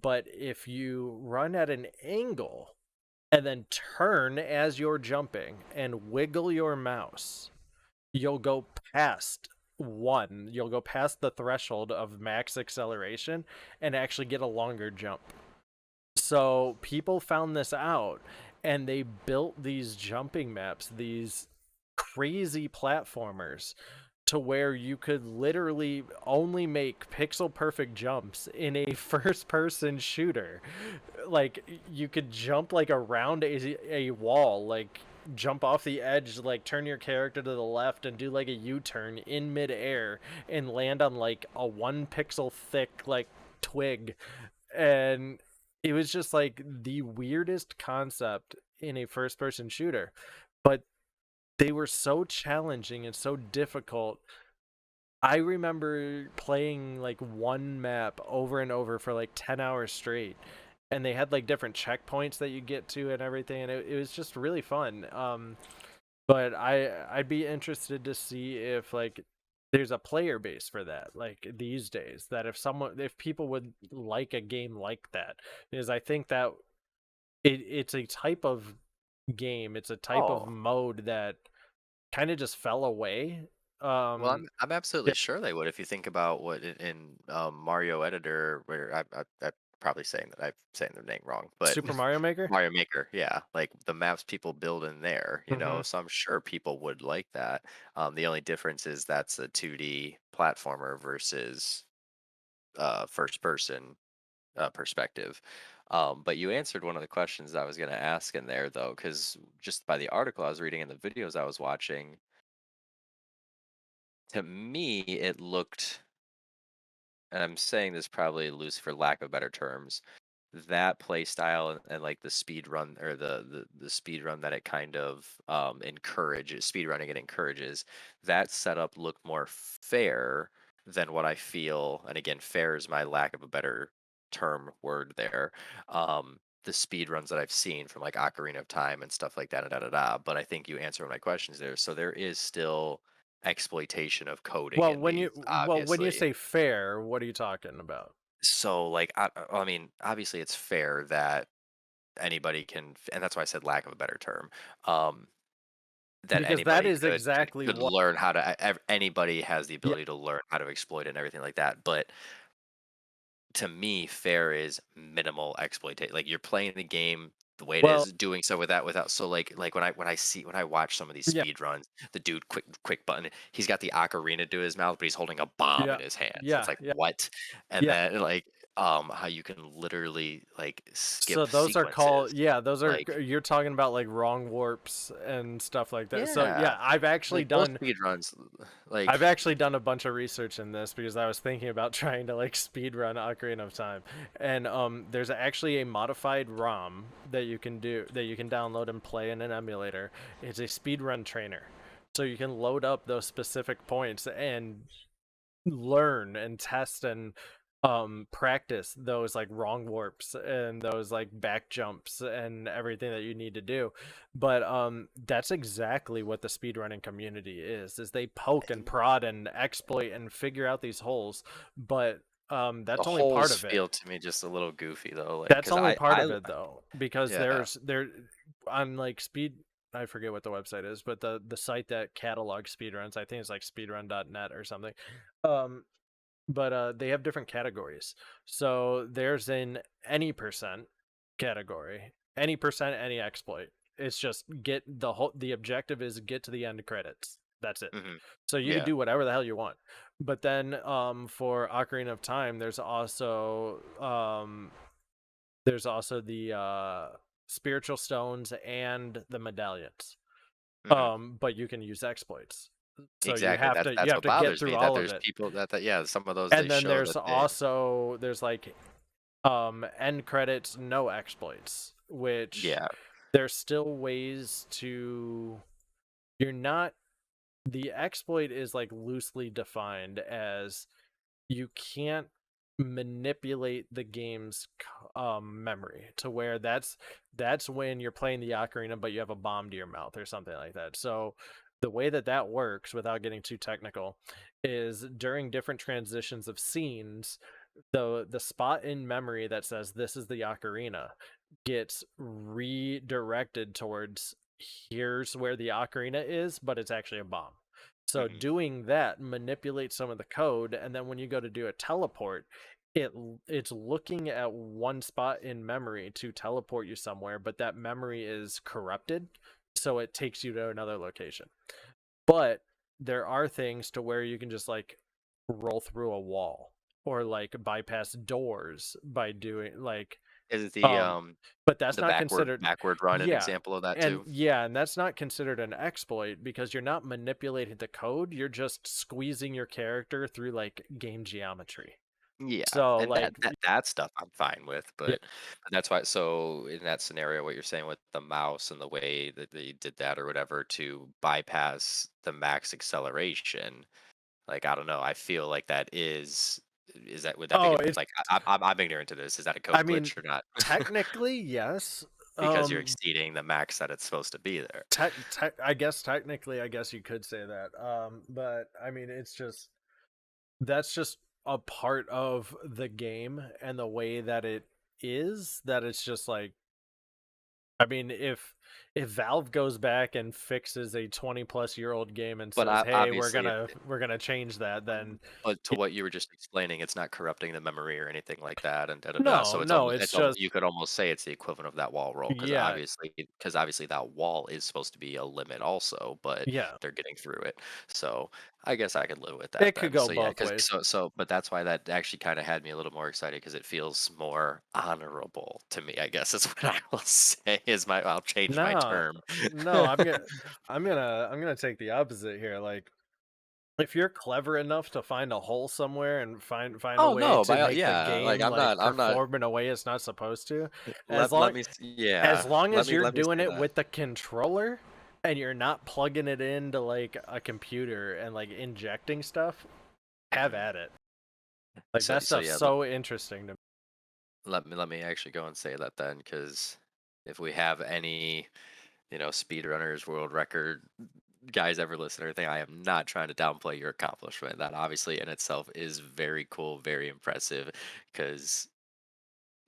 But if you run at an angle and then turn as you're jumping and wiggle your mouse, you'll go past 1. You'll go past the threshold of max acceleration and actually get a longer jump. So people found this out and they built these jumping maps, these crazy platformers, to where you could literally only make pixel perfect jumps in a first person shooter. Like you could jump like around a wall, like jump off the edge, like turn your character to the left and do like a U-turn in midair and land on like a 1 pixel thick like twig. And it was just like the weirdest concept in a first person shooter, but they were so challenging and so difficult. I remember playing like one map over and over for like 10 hours straight, and they had like different checkpoints that you get to and everything, and it was just really fun. But I'd be interested to see if like there's a player base for that like these days, that if people would like a game like that, because I think that it's a type of game, it's a type of Oh, mode that kind of just fell away. well, um I'm yeah, absolutely sure they would if you think about what in Mario Editor, where I'm probably saying that I'm saying their name wrong, but Super Mario Maker. Mario Maker, yeah, like the maps people build in there, Hmm. so I'm sure people would like that. The only difference is that's a 2D platformer versus first person perspective. But you answered one of the questions I was going to ask in there, though, because just by the article I was reading and the videos I was watching, to me, it looked, and I'm saying this probably loose for lack of better terms, that play style and like the speed run, or the speed run that it kind of encourages, speed running it encourages, that setup looked more fair than what I feel. And again, fair is my lack of a better term word there. The speed runs that I've seen from like Ocarina of Time and stuff like that, and da da da. But I think you answered my questions there. So there is still exploitation of coding Well, in these, when you obviously. say fair, what are you talking about? So like I mean, obviously it's fair that anybody can, and that's why I said lack of a better term, um, that Because that anybody is could could exactly could what. learn how to, anybody has the Yeah. ability to learn how to exploit it and everything like that. But to me, fair is minimal exploitation. Like you're playing the game the way it Well, is, doing so without. So like when I watch some of these yeah, speed runs, the dude quick button, he's got the ocarina to his mouth, but he's holding a bomb yeah, in his hands. It's yeah, like yeah, what? And yeah. then like how you can literally like So skip those are called, sequences. yeah, those are, Like you're talking about like wrong warps and stuff like that. So yeah, yeah, like those speed runs, like I've actually done a bunch of research in this because I was thinking about trying to like speed run Ocarina of Time. And there's actually a modified ROM that you can do, that you can download and play in an emulator. It's a speed run trainer. So you can load up those specific points and learn and test and practice those like wrong warps and those like back jumps and everything that you need to do. But that's exactly what the speedrunning community is they poke and prod and exploit and figure out these holes. But the that's only part holes of it. feel to me just a little goofy though, like That's because only part I of it though, because yeah. there on like speed. I forget what the website is, but the site that catalogs speedruns, I think it's like speedrun.net or something. Um, but they have different categories. So there's an any percent category, any percent, any exploit. It's just get the whole. The objective is get to the end credits. That's it. Hmm. So you can Yeah. do whatever the hell you want. But then for Ocarina of Time, there's also the spiritual stones and the medallions. Hmm. But you can use exploits. So Exactly. you That's have what to get bothers through me. That all of there's it. people that yeah, some of those they And then show there's that they. also there's like end credits no exploits, which Yeah. there's still ways to you're not the exploit is like loosely defined as you can't manipulate the game's memory to where that's when you're playing the ocarina but you have a bomb to your mouth or something like that. So the way that that works without getting too technical is during different transitions of scenes, the spot in memory that says this is the ocarina gets redirected towards here's where the ocarina is, but it's actually a bomb. So Hmm. doing that manipulates some of the code, and then when you go to do a teleport, it's looking at one spot in memory to teleport you somewhere, but that memory is corrupted, so it takes you to another location. But there are things to where you can just like roll through a wall or like bypass doors by doing like Is it um but that's the not considered backward run an yeah. example of that And too? yeah, and that's not considered an exploit because you're not manipulating the code, you're just squeezing your character through like game geometry. Yeah, So and like that stuff I'm fine with, yeah. but that's why. So in that scenario, what you're saying with the mouse and the way that they did that or whatever to bypass the max acceleration, like I don't know, I feel like that is that would that be Oh, it's like I'm ignorant to this. Is that a I code mean glitch or not? technically yes. Because you're exceeding the max that it's supposed to be there. I guess technically I guess you could say that. But I mean it's just that's just a part of the game and the way that it is that it's just like I mean if Valve goes back and fixes a 20 plus year old game and But says, "Hey, obviously, we're going to change that," then but to what you were just explaining, it's not corrupting the memory or anything like that, and da da da. no, So no, it's it's almost just you could almost say it's the equivalent of that wall roll yeah, because obviously that wall is supposed to be a limit also, but yeah. they're getting through it. So I guess I could live with that It could then. go So yeah, both because ways. but that's why that actually kind of had me a little more excited because it feels more honorable to me. I guess is what I will say is my I'll change my No, term. no, I'm gonna take the opposite here. Like if you're clever enough to find a hole somewhere and find a Oh way no, to by make the yeah, like game like I'm not. perform in a way it's not supposed to, as Let long me yeah. as you're Let me doing say it that. with the controller and you're not plugging it into like a computer and like injecting stuff, have Mhm. at it. Like that So stuff's yeah, so interesting to me. let me actually go and say that then, because if we have any, speedrunners, world record guys ever listen or anything, I am not trying to downplay your accomplishment. That obviously in itself is very cool, very impressive, because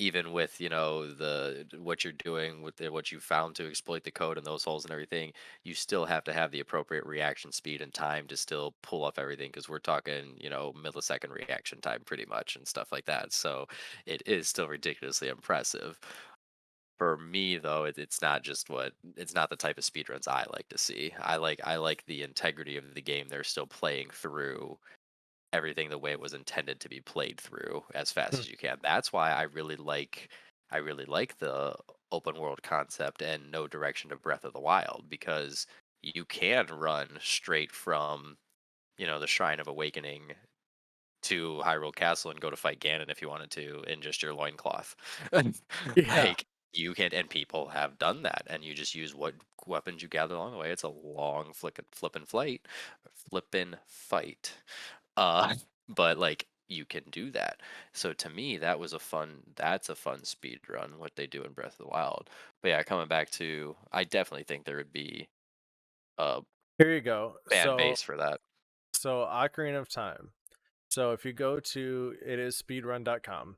even with the what you're doing with what you found to exploit the code and those holes and everything, you still have to have the appropriate reaction speed and time to still pull off everything, because we're talking millisecond reaction time pretty much and stuff like that. So it is still ridiculously impressive. For me though, it's not the type of speedruns I like to see. I like the integrity of the game they're still playing through everything the way it was intended to be played through as fast Hmm. as you can. That's why I really like the open world concept and no direction to Breath of the Wild, because you can run straight from, the Shrine of Awakening to Hyrule Castle and go to fight Ganon if you wanted to in just your loincloth. Yeah. Like you can, and people have done that, and you just use what weapons you gather along the way. It's a long flippin' fight. But like you can do that. So to me, that's a fun speed run what they do in Breath of the Wild. But yeah, coming back to, I definitely think there would be a Here you go. fan base for that. So Ocarina of Time. So if you go to it is speedrun.com,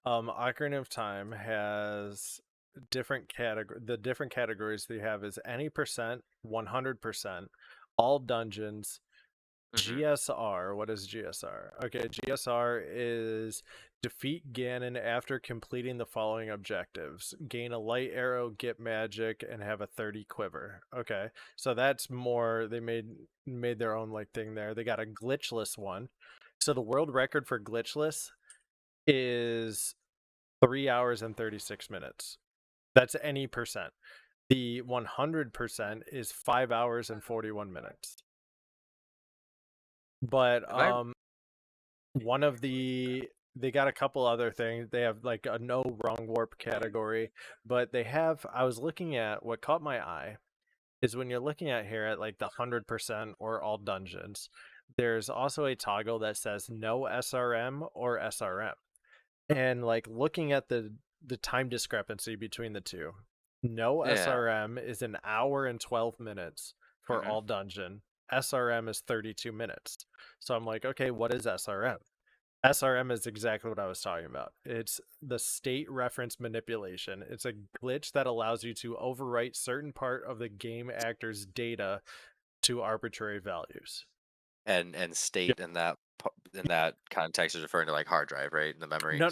Ocarina of Time has the different categories they have is any percent, 100%, all dungeons, Hmm. GSR. What is GSR? Okay, GSR is defeat Ganon after completing the following objectives: gain a light arrow, get magic, and have a 30 quiver. Okay, so that's more. They made their own like thing there. They got a glitchless one. So the world record for glitchless is 3 hours and 36 minutes. That's any percent. The 100% is 5 hours and 41 minutes. But Am I? one of they got a couple other things. They have like a no wrong warp category, but they have I was looking at what caught my eye is when you're looking at here at like the 100% or all dungeons, there's also a toggle that says no SRM or SRM. And like looking at the time discrepancy between the two, no Yeah. SRM is an hour and 12 minutes for Hmm. all dungeon. SRM is 32 minutes. So I'm like, okay, what is SRM? SRM is exactly what I was talking about. It's the state reference manipulation. It's a glitch that allows you to overwrite certain part of the game actor's data to arbitrary values. And Yeah. state in that context is referring to like hard drive, right? The memory, No,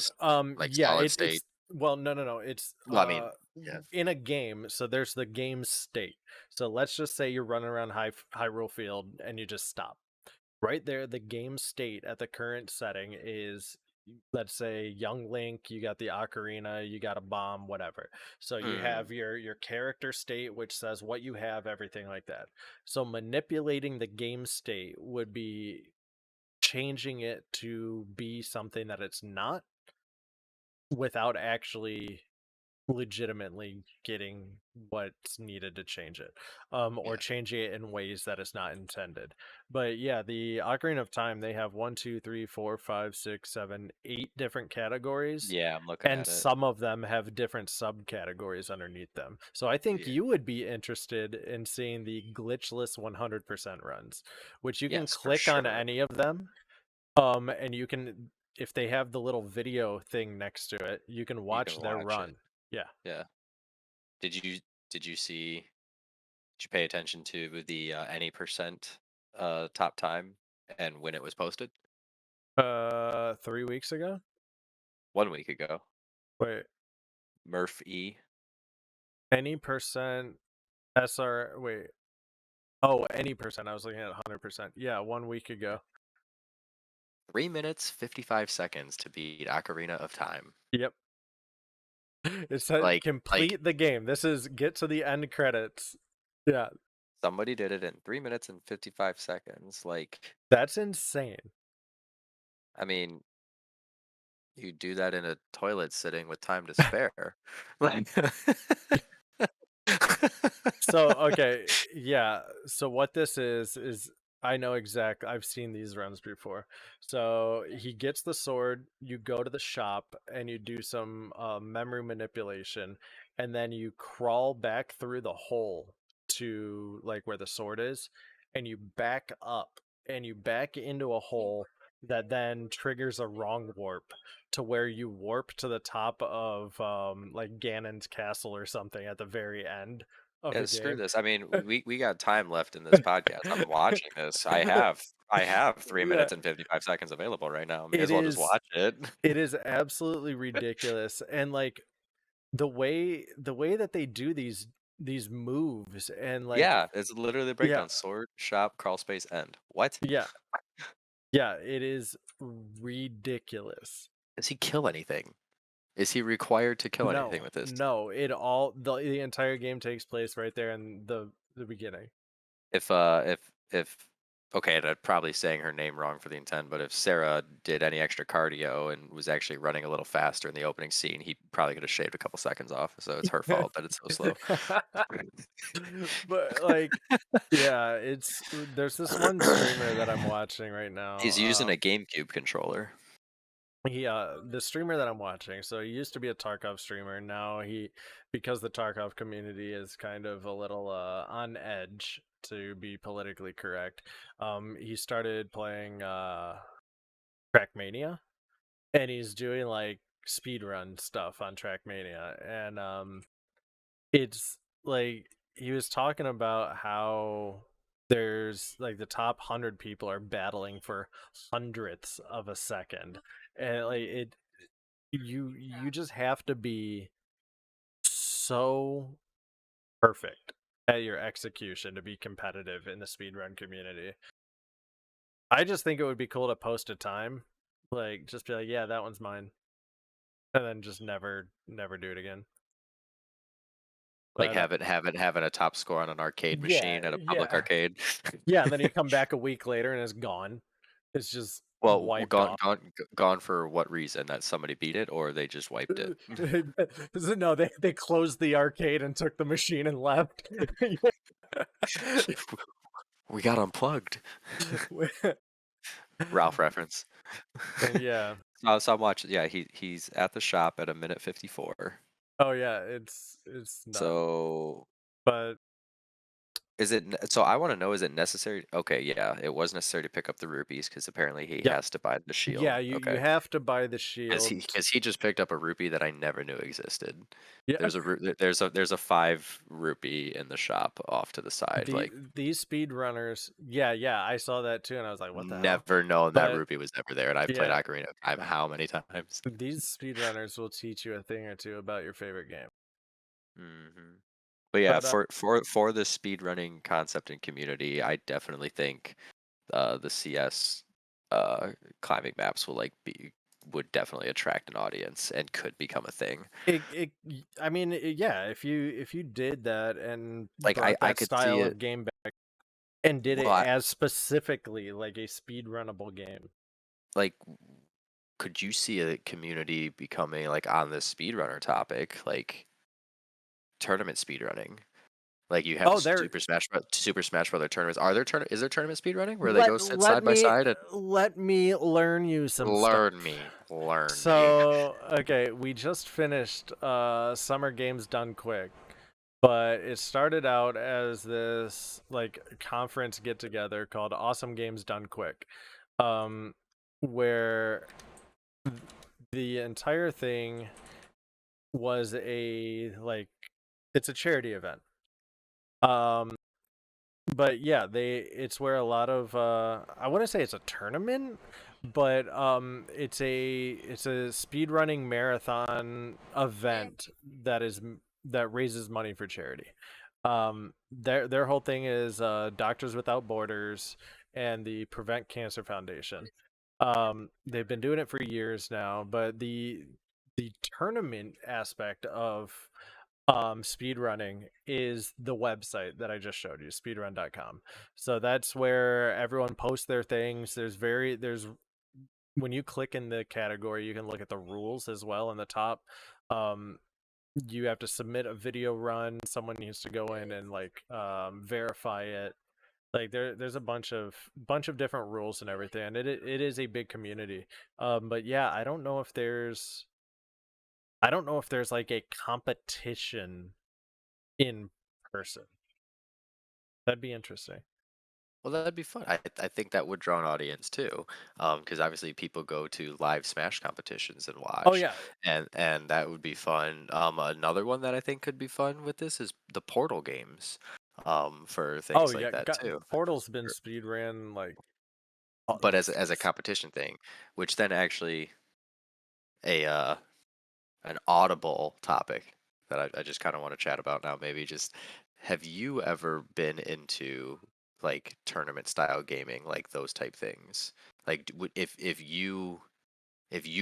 like yeah, solid it's state. well, no. It's Well, I mean, yeah. in a game. So there's the game state. So let's just say you're running around Hyrule Field and you just stop. Right there, the game state at the current setting is, let's say, young Link, you got the ocarina, you got a bomb, whatever. So you Hmm. have your character state, which says what you have, everything like that. So manipulating the game state would be changing it to be something that it's not without actually legitimately getting what's needed to change it, or Yeah. changing it in ways that it's not intended. But yeah, the Ocarina of Time, they have one, two, three, four, five, six, seven, 8 different categories, Yeah, I'm looking and at it. some of them have different subcategories underneath them. So I think Yeah. you would be interested in seeing the glitchless 100% runs, which you can Yes, for click on sure. any of them, and you can, if they have the little video thing next to it, you can You can watch their watch it. run. Yeah. Yeah. Did you did you see did you pay attention to the any percent top time and when it was posted? 3 weeks ago. 1 week ago. Wait, Murph E. any percent SR. Wait, oh, any percent. I was looking at 100%. Yeah, 1 week Yeah. ago. 3 minutes 55 seconds to beat Ocarina of Time. Yep. It said Like complete the game. This is get to the end credits. Yeah, somebody did it in 3 minutes and 55 seconds. Like, that's insane. I mean, you do that in a toilet sitting with time to spare. Like, So okay, yeah. So what this is I know exact. I've seen these runs before. So he gets the sword. You go to the shop and you do some memory manipulation, and then you crawl back through the hole to like where the sword is, and you back up and you back into a hole that then triggers a wrong warp to where you warp to the top of like Ganon's castle or something at the very end of yeah, the screw game. this. I mean, we got time left in this podcast. I'm watching this. I have three Yeah, minutes and 55 seconds available right now. May it as well just is watch it. it is absolutely ridiculous. And like the way that they do these moves and like Yeah, it's literally the yeah, breakdown. Sword, shop, crawl space, end. What? yeah, yeah, it is ridiculous. Does he kill anything? Is he required to kill anything No, with this? no, it all the entire game takes place right there in the beginning. If okay, and I'm probably saying her name wrong for the intent, but if Sarah did any extra cardio and was actually running a little faster in the opening scene, he probably could have shaved a couple seconds off. So it's her fault that it's so slow. But like yeah, it's there's this one streamer that I'm watching right He's now. using a GameCube controller. He the streamer that I'm watching, so he used to be a Tarkov streamer. Now he, because the Tarkov community is kind of a little on edge to be politically correct, he started playing ChknAtk, and he's doing like speedrun stuff on Trackmania, and it's like he was talking about how there's like the top 100 people are battling for hundredths of a second, and like you just have to be so perfect at your execution to be competitive in the speedrun community. I just think it would be cool to post a time, like just be like, yeah, that one's mine, and then just never do it again. Like But having a top score on an arcade yeah, machine at a public yeah, arcade. yeah, and then you come back a week later and it's gone. It's just Well, wiped off. gone for what reason? That somebody beat it, or they just wiped it? No, they closed the arcade and took the machine and left. We got unplugged. Ralph reference. Yeah. So I'm watching. Yeah, he's at the shop at a minute 54. Oh yeah, it's nuts. So But so I want to know, is it necessary? Okay, yeah, it was necessary to pick up the rupees because apparently he yep. has to buy the shield. Yeah, you Okay, have to buy the because shield. he just picked up a rupee that I never knew existed. Yeah. There's a 5 rupee in the shop off to the side. Like, These speedrunners, yeah, I saw that too and I was like, what the hell? never known that But rupee was ever there, and I've played yeah, Ocarina of Time how many times? these speedrunners will teach you a thing or two about your favorite game. Hmm. But yeah, But for the speedrunning concept and community, I definitely think the CS uh climbing maps would definitely attract an audience and could become a thing. I mean, yeah, if you did that and Like I brought I that could see style it. of game back and did Well, it as specifically like a speedrunnable game. like, could you see a community becoming, like, on this speedrunner topic, like tournament speedrunning? Like, you have Oh, there Super Smash Brother tournaments. Is there tournament speedrunning where they go let sit let side by me side and let me learn you some stuff. learn me. So, okay, we just finished Summer Games Done Quick, but it started out as this like conference get together called Awesome Games Done Quick, um, where the entire thing was a like it's a charity event. Um, but yeah, it's where a lot of I wouldn't say it's a tournament, but it's a speedrunning marathon event that raises money for charity. Their whole thing is Doctors Without Borders and the Prevent Cancer Foundation. They've been doing it for years now, but the tournament aspect of speedrunning is the website that I just showed you, speedrun.com. So that's where everyone posts their things. There's when you click in the category, you can look at the rules as well in the top. Um, you have to submit a video run. Someone needs to go in and like verify it. Like there's a bunch of different rules and everything, and it is a big community. But yeah, I don't know if there's like a competition in person. That'd be interesting. Well, that'd be fun. I think that would draw an audience too, because obviously people go to live Smash competitions and Oh watch, yeah. and that would be fun. Another one that I think could be fun with this is the Portal games, for Oh things like yeah. that too. Portal's been speed ran like But as a competition thing, which then actually a an audible topic that I just kind of want to chat about now. Maybe just, have you ever been into like tournament style gaming, like those type things? Like, if you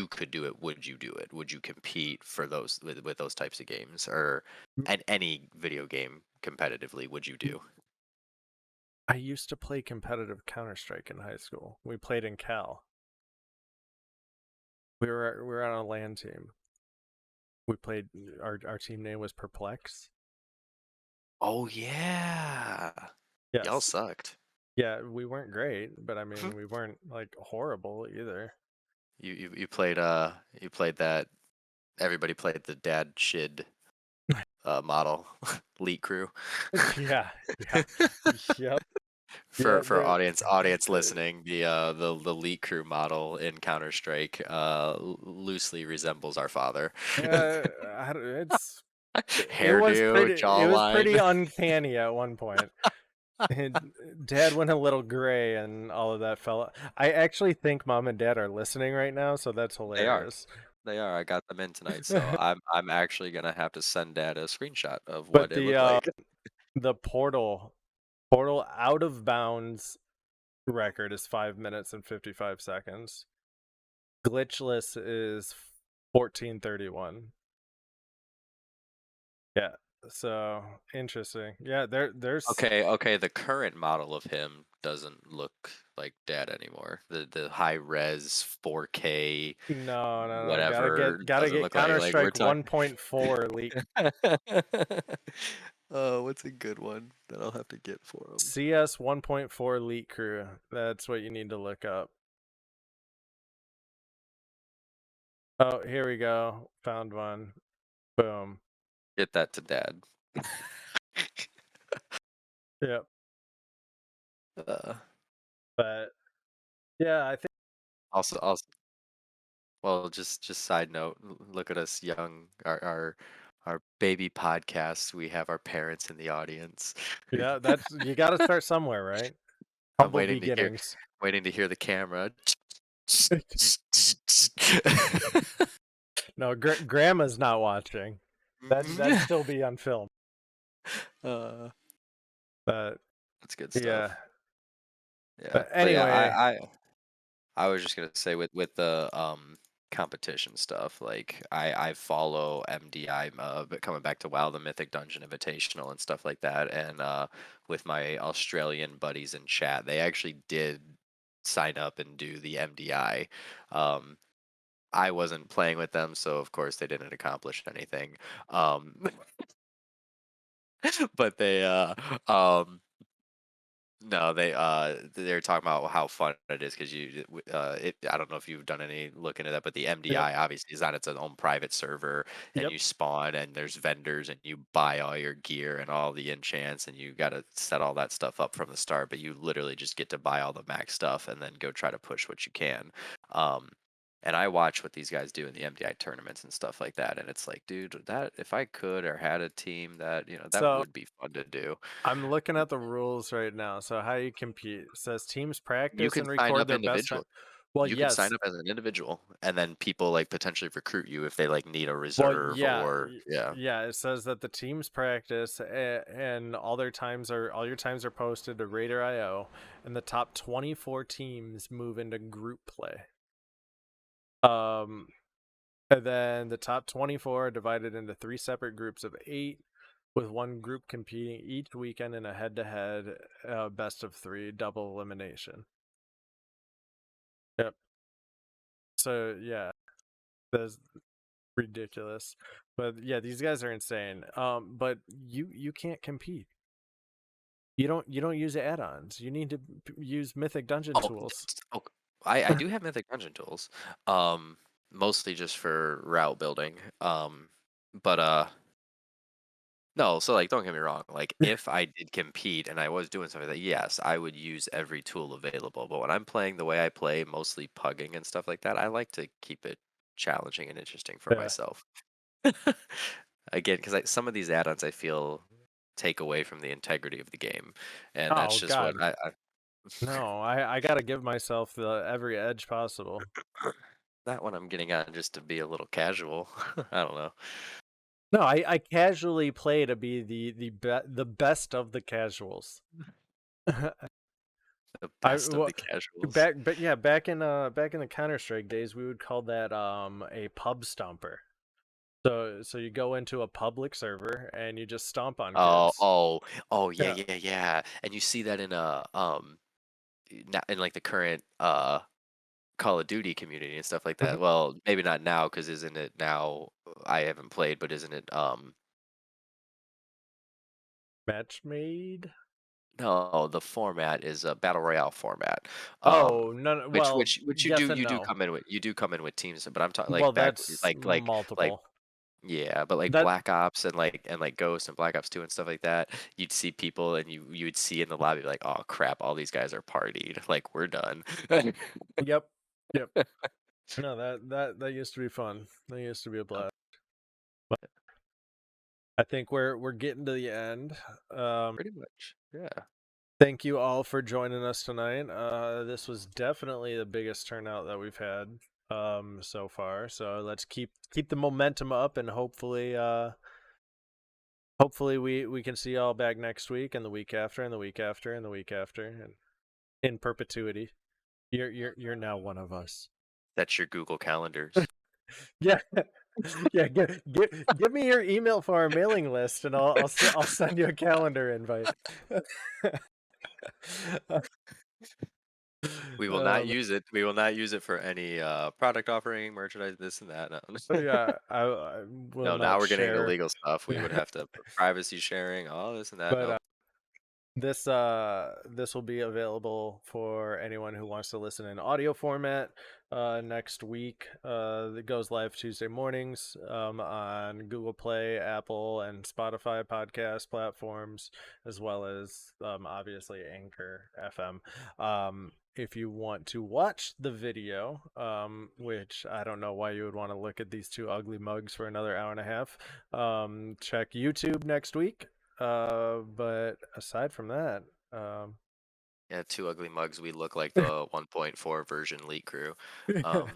could do it, would you do it? Would you compete for those with those types of games, or at any video game competitively? Would you do? I used to play competitive Counter-Strike in high school. We played in Cal. We were on a LAN team. We played our team name was Perplex. Oh yeah, y'all Yes. sucked. Yeah, we weren't great, but I mean we weren't like horrible either. You played that. Everybody played the dad Shid model lead crew. Yeah, yeah. Yep. Yeah, For audience listening, the Elite Crew model in Counter Strike loosely resembles our father. Hairdo, it was pretty jawline. uncanny at one point. And Dad went a little gray and all of that fell. I actually think Mom and Dad are listening right now, so that's They are. hilarious. They are. I got them in tonight, so I'm actually gonna have to send Dad a screenshot of But what it looked like. the portal out of bounds record is 5 minutes and 55 seconds. Glitchless is 14:31. Yeah. So interesting. Yeah, there's Okay, the current model of him doesn't look like Dad anymore. The high res 4K no. whatever Gotta doesn't get look like we're Counter-Strike talking. 1.4 leaked. Oh, what's a good one that I'll have to get for him? CS 1.4 leak crew. That's what you need to look up. Oh, here we go. Found one. Boom. Get that to Dad. Yep. Uh, But yeah, I think also, well, just side note, look at us young, our baby podcast. We have our parents in the audience. yeah, that's you got to start somewhere, right? I'm Humble beginnings. waiting to hear the camera. No, grandma's not watching. That'd still be on film. uh, But that's good yeah. stuff. Yeah, But but yeah, anyway, I was just gonna say with the competition stuff, like I follow MDI, but coming back to WoW, the Mythic Dungeon Invitational and stuff like that, and with my Australian buddies in chat, they actually did sign up and do the MDI. Um, I wasn't playing with them, so of course they didn't accomplish anything. But they um no, they're talking about how fun it is because I don't know if you've done any look into that, but the yep, MDI obviously is on its own private server, and yep. you spawn, and there's vendors, and you buy all your gear and all the enchants, and you got to set all that stuff up from the start. But you literally just get to buy all the max stuff and then go try to push what you can. Um, and I watch what these guys do in the MDI tournaments and stuff like that, and it's like, dude, that if I could or had a team that that So would be fun to do. I'm looking at the rules right now. So how you compete? It says teams You practice can and sign record up their best time. individual. Well, You can yes. sign up as an individual, and then people like potentially recruit you if they like need a Well, reserve yeah, or yeah. yeah. It says that the teams practice and all your times are posted to Raider IO, and the top 24 teams move into group play. Um, and then the top 24 are divided into 3 separate groups of 8, with one group competing each weekend in a head-to-head best of 3 double elimination. Yep. So yeah, that's ridiculous. But yeah, these guys are insane. But you can't compete. You don't use add-ons. You need to use Mythic Dungeon Oh, tools. oh, I do have Mythic Dungeon tools, mostly just for route building. But no, so like don't get me wrong. Like if I did compete and I was doing something like that, yes, I would use every tool available. But when I'm playing the way I play, mostly pugging and stuff like that, I like to keep it challenging and interesting for Yeah. myself. Again, because some of these add-ons I feel take away from the integrity of the game, and that's Oh just what God, no! I gotta give myself the every edge possible. that one I'm getting on just to be a little casual. I don't know. No, I casually play to be the best of the casuals. The I best of well, the casuals. back but yeah back in the Counter Strike days we would call that a pub stomper. So you go into a public server and you just stomp on Oh, kids. oh, oh, yeah, Yeah. yeah, yeah. And you see that in in like the current Call of Duty community and stuff like Mhm. that. Well, maybe not now, because isn't it now? I haven't played, but isn't it Match made. No, the format is a battle royale format. Oh no, well, Which yes and you do no. come in with teams, but I'm talking Well, like back that's like multiple. Yeah, but like That Black Ops and Ghost and Black Ops 2 and stuff like that, you'd see people and you would see in the lobby like, oh crap, all these guys are partied. Like we're done. Yep. Yep. No, that used to be fun. That used to be a Um, blast. But I think we're getting to the end. Pretty much. Yeah. Thank you all for joining us tonight. This was definitely the biggest turnout that we've had so far. So let's keep the momentum up, and hopefully we can see y'all back next week and the week after and the week after and the week after and in perpetuity. You're now one of us. That's your Google calendars. Yeah. Yeah, give me your email for our mailing list, and I'll send you a calendar invite. We will not um, use it. We will not use it for any product offering, merchandise, this and that. No. yeah, I will No, now not we're getting into share. legal stuff. We would have to put privacy sharing, all this and that. But Nope. this will be available for anyone who wants to listen in audio format next week. It goes live Tuesday mornings on Google Play, Apple, and Spotify podcast platforms, as well as obviously Anchor FM. If you want to watch the video, which I don't know why you would want to look at these two ugly mugs for another hour and a half, check YouTube next week. But aside from that, Yeah, two ugly mugs. We look like the 1.4 version leak crew. Um,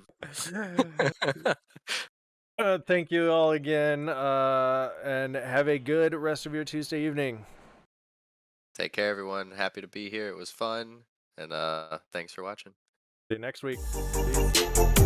thank you all again, and have a good rest of your Tuesday evening. Take care, everyone. Happy to be here. It was fun, and thanks for watching. See you next week. Peace.